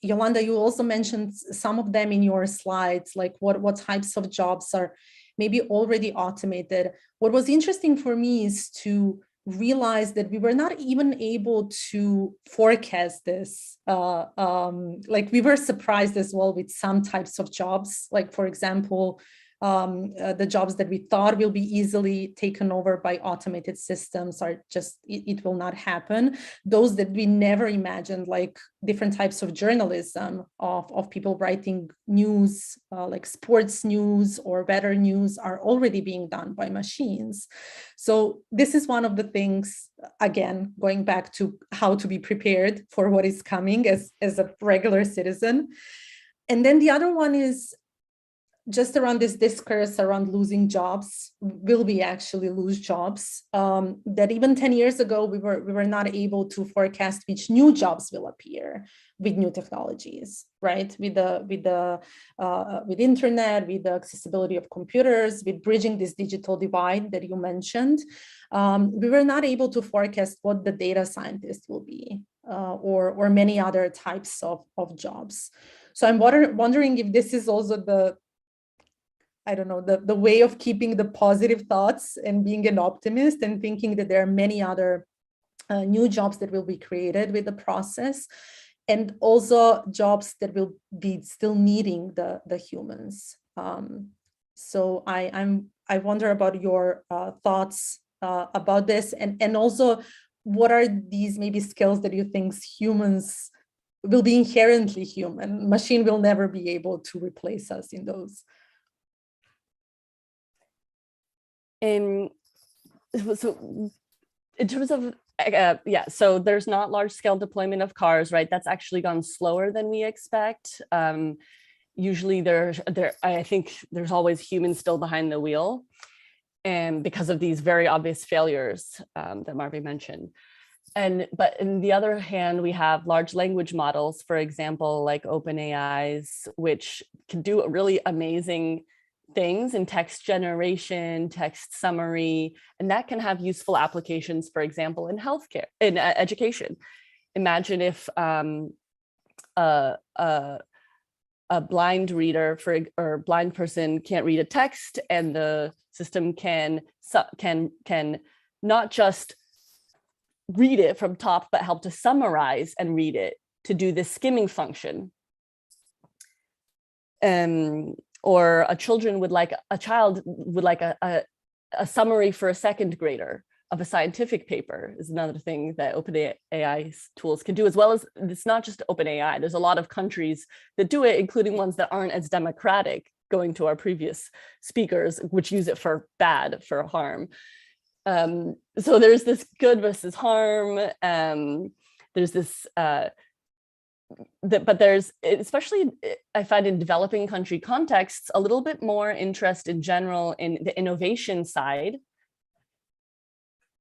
Yolanda, you also mentioned some of them in your slides, like what types of jobs are maybe already automated. What was interesting for me is to realize that we were not even able to forecast this. Like we were surprised as well with some types of jobs, like for example, the jobs that we thought will be easily taken over by automated systems are just, it will not happen. Those that we never imagined, like different types of journalism of people writing news, like sports news or weather news, are already being done by machines. So this is one of the things, again, going back to how to be prepared for what is coming as a regular citizen. And then the other one is, just around this discourse around losing jobs, will we actually lose jobs? That even 10 years ago, we were not able to forecast which new jobs will appear with new technologies, right? With internet, with the accessibility of computers, with bridging this digital divide that you mentioned, we were not able to forecast what the data scientist will be, or many other types of jobs. So I'm wondering if this is also the way of keeping the positive thoughts and being an optimist and thinking that there are many other new jobs that will be created with the process, and also jobs that will be still needing the humans. So I wonder about your thoughts about this, and also what are these maybe skills that you think humans will be inherently human? Machine will never be able to replace us in those. So in terms of so there's not large scale deployment of cars, right? That's actually gone slower than we expect. Usually I think there's always humans still behind the wheel, and because of these very obvious failures that Marvi mentioned. But on the other hand, we have large language models, for example, like OpenAI's, which can do really amazing things in text generation, text summary, and that can have useful applications, for example, in healthcare, in education. Imagine if a blind reader or blind person can't read a text, and the system can not just read it from top, but help to summarize and read it to do this skimming function. Or a child would like a summary for a second grader of a scientific paper is another thing that OpenAI's tools can do, as well as it's not just OpenAI. There's a lot of countries that do it, including ones that aren't as democratic, going to our previous speakers, which use it for bad, for harm. So there's this good versus harm. There's this, but there's, especially I find in developing country contexts, a little bit more interest in general in the innovation side,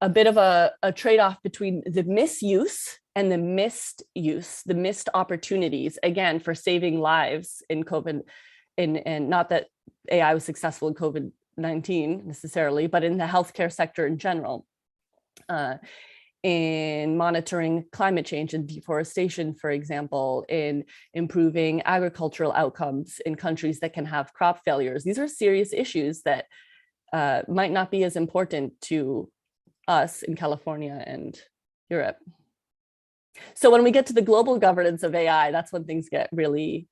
a bit of a trade-off between the misuse and the missed use, the missed opportunities, again, for saving lives in COVID, and not that AI was successful in COVID-19 necessarily, but in the healthcare sector in general. In monitoring climate change and deforestation, for example, in improving agricultural outcomes in countries that can have crop failures. These are serious issues that might not be as important to us in California and Europe. So when we get to the global governance of AI, that's when things get really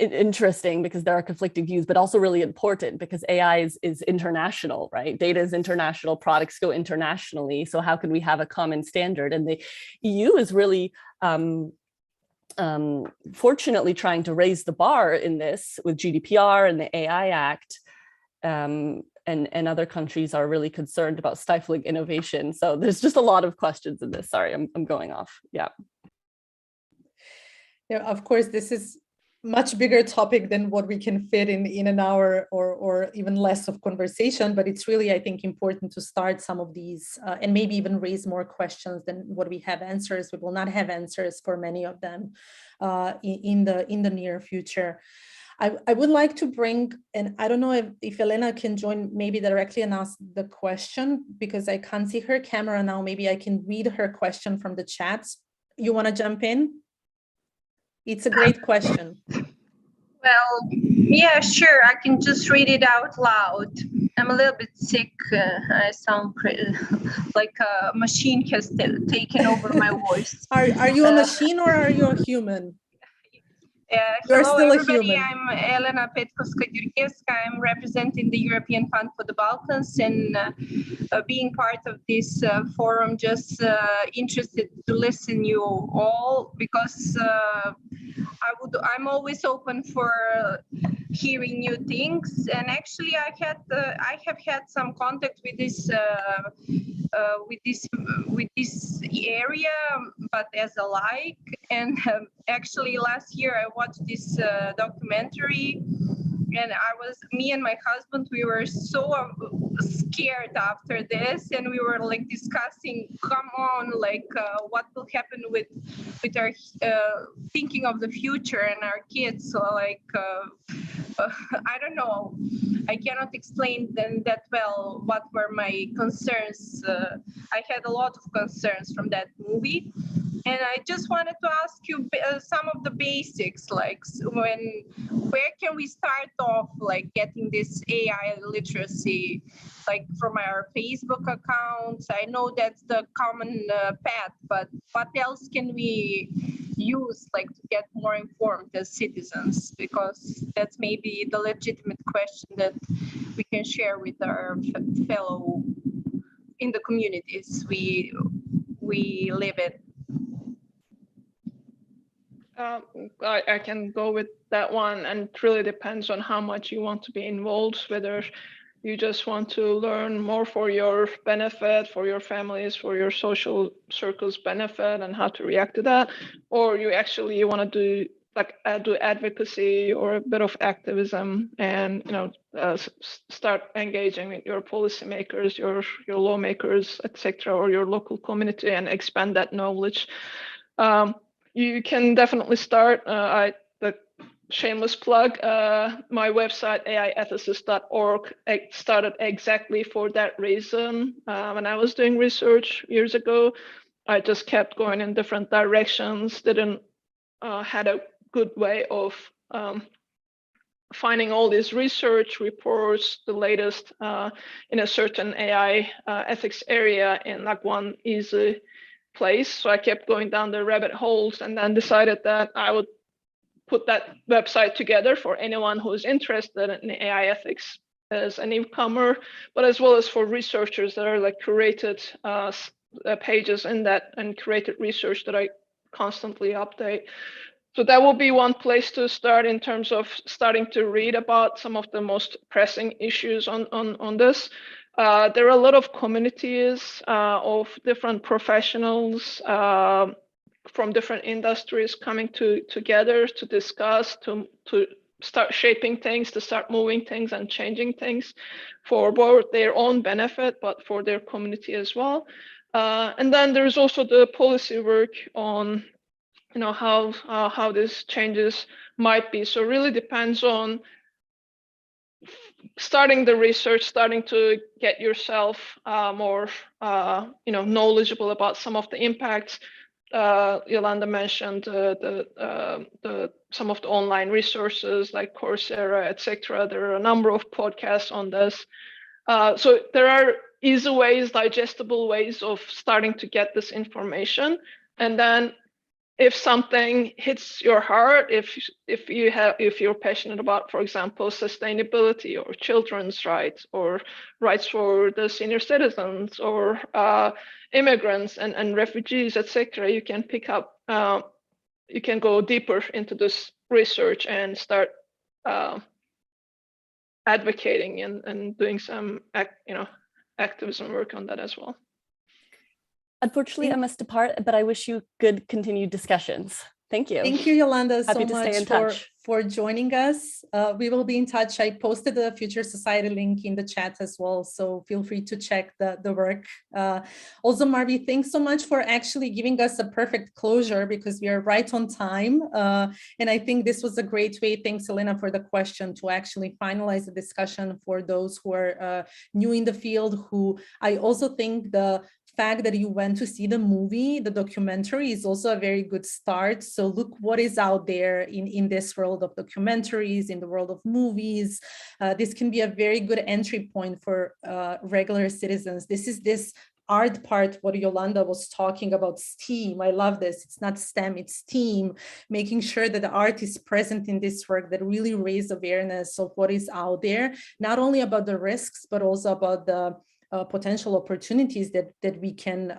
interesting, because there are conflicting views, but also really important because AI is international, right? Data is international, products go internationally. So how can we have a common standard? And the EU is really fortunately trying to raise the bar in this with GDPR and the AI Act. And other countries are really concerned about stifling innovation. So there's just a lot of questions in this. Sorry, I'm going off. Yeah. Yeah, of course, this is much bigger topic than what we can fit in an hour or even less of conversation, but it's really, I think, important to start some of these and maybe even raise more questions than what we have answers. We will not have answers for many of them in the near future. I would like to bring, and I don't know if Elena can join maybe directly and ask the question, because I can't see her camera now. Maybe I can read her question from the chat. You want to jump in? It's a great question. Well, yeah, sure. I can just read it out loud. I'm a little bit sick. I sound like a machine has taken over my voice. Are you a machine or are you a human? You're Hello, still everybody. a human. I'm Elena Petkovska-Dyrkiewska. I'm representing the European Fund for the Balkans, and being part of this forum, just interested to listen you all, because I'm always open for hearing new things. And actually, I have had some contact with this area, but as a like, And actually last year I watched this documentary, and me and my husband, we were so scared after this, and we were like discussing, come on, like what will happen with our thinking of the future and our kids. So like I don't know, I cannot explain them that well what were my concerns. I had a lot of concerns from that movie. And I just wanted to ask you some of the basics, like where can we start off, like getting this AI literacy, like from our Facebook accounts? I know that's the common path, but what else can we use, like to get more informed as citizens? Because that's maybe the legitimate question that we can share with our fellow in the communities we live in. I can go with that one, and it really depends on how much you want to be involved, whether you just want to learn more for your benefit, for your families, for your social circles benefit, and how to react to that, or you actually want to do advocacy or a bit of activism, and start engaging with your policymakers, your lawmakers, etc., or your local community, and expand that knowledge. You can definitely start. The shameless plug, my website aiethicist.org started exactly for that reason. When I was doing research years ago, I just kept going in different directions, didn't had a good way of finding all these research reports, the latest in a certain AI ethics area in like one easy place. So I kept going down the rabbit holes, and then decided that I would put that website together for anyone who's interested in AI ethics as a newcomer, but as well as for researchers that are like curated pages in that, and curated research that I constantly update. So that will be one place to start in terms of starting to read about some of the most pressing issues on this. There are a lot of communities of different professionals from different industries coming together to discuss, to start shaping things, to start moving things and changing things for both their own benefit, but for their community as well. And then there's also the policy work on how these changes might be. So it really depends on starting the research, starting to get yourself more knowledgeable about some of the impacts. Yolanda mentioned some of the online resources like Coursera, etc. There are a number of podcasts on this. So there are easy ways, digestible ways of starting to get this information. And then if something hits your heart, if you're passionate about, for example, sustainability or children's rights or rights for the senior citizens or immigrants and refugees, etc., you can pick up, you can go deeper into this research and start advocating and doing some activism work on that as well. Unfortunately, I must depart, but I wish you good continued discussions. Thank you. Thank you, Yolanda, so Happy to stay in much touch. for joining us. We will be in touch. I posted the Future Society link in the chat as well, so feel free to check the work. Also, Marvi, thanks so much for actually giving us a perfect closure, because we are right on time. And I think this was a great way, thanks Elena for the question, to actually finalize the discussion for those who are new in the field, who I also think the fact that you went to see the movie, the documentary, is also a very good start. So look what is out there in this world of documentaries, in the world of movies. This can be a very good entry point for regular citizens. This is this art part, what Yolanda was talking about, STEAM. I love this. It's not STEM, it's STEAM, making sure that the art is present in this work, that really raise awareness of what is out there, not only about the risks, but also about the potential opportunities that we can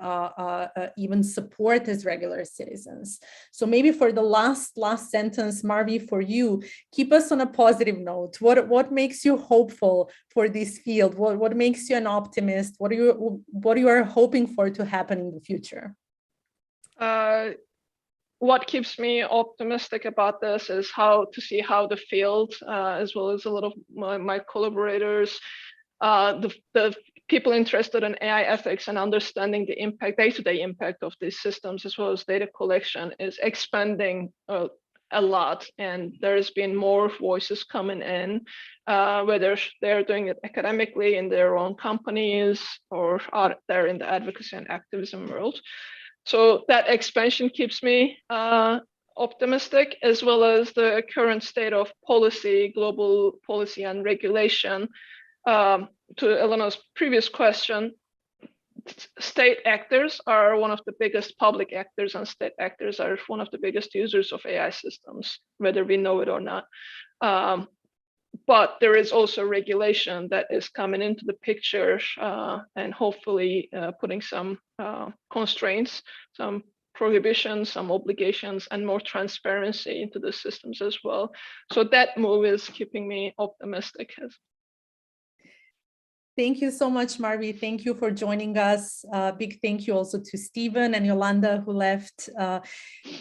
even support as regular citizens. So maybe for the last sentence, Marvi, for you, keep us on a positive note. What makes you hopeful for this field? What makes you an optimist? What you are hoping for to happen in the future? what keeps me optimistic about this is to see how the field, as well as a lot of my collaborators, the people interested in AI ethics and understanding the impact, day-to-day impact of these systems, as well as data collection, is expanding a lot. And there's been more voices coming in, whether they're doing it academically in their own companies or out there in the advocacy and activism world. So that expansion keeps me optimistic, as well as the current state of policy, global policy and regulation. To Elena's previous question, state actors are one of the biggest public actors, and state actors are one of the biggest users of AI systems, whether we know it or not. But there is also regulation that is coming into the picture, and hopefully putting some constraints, some prohibitions, some obligations, and more transparency into the systems as well. So that move is keeping me optimistic. Thank you so much, Marvi. Thank you for joining us. Big thank you also to Stephen and Yolanda who left.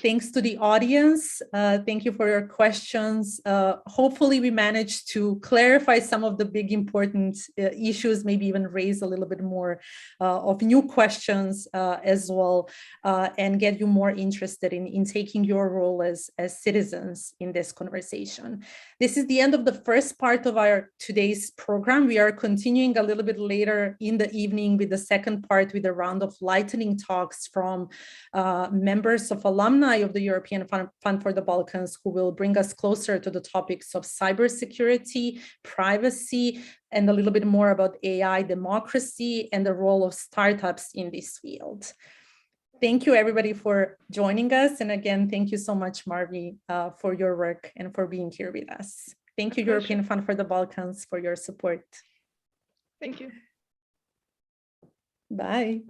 Thanks to the audience. Thank you for your questions. Hopefully we managed to clarify some of the big important issues, maybe even raise a little bit more of new questions as well, and get you more interested in taking your role as citizens in this conversation. This is the end of the first part of our today's program. We are continuing a little bit later in the evening with the second part, with a round of lightning talks from members of alumni of the European Fund for the Balkans, who will bring us closer to the topics of cybersecurity, privacy, and a little bit more about AI democracy and the role of startups in this field. Thank you, everybody, for joining us. And again, thank you so much, Marvi, for your work and for being here with us. Thank you, European Fund for the Balkans, for your support. Thank you. Bye.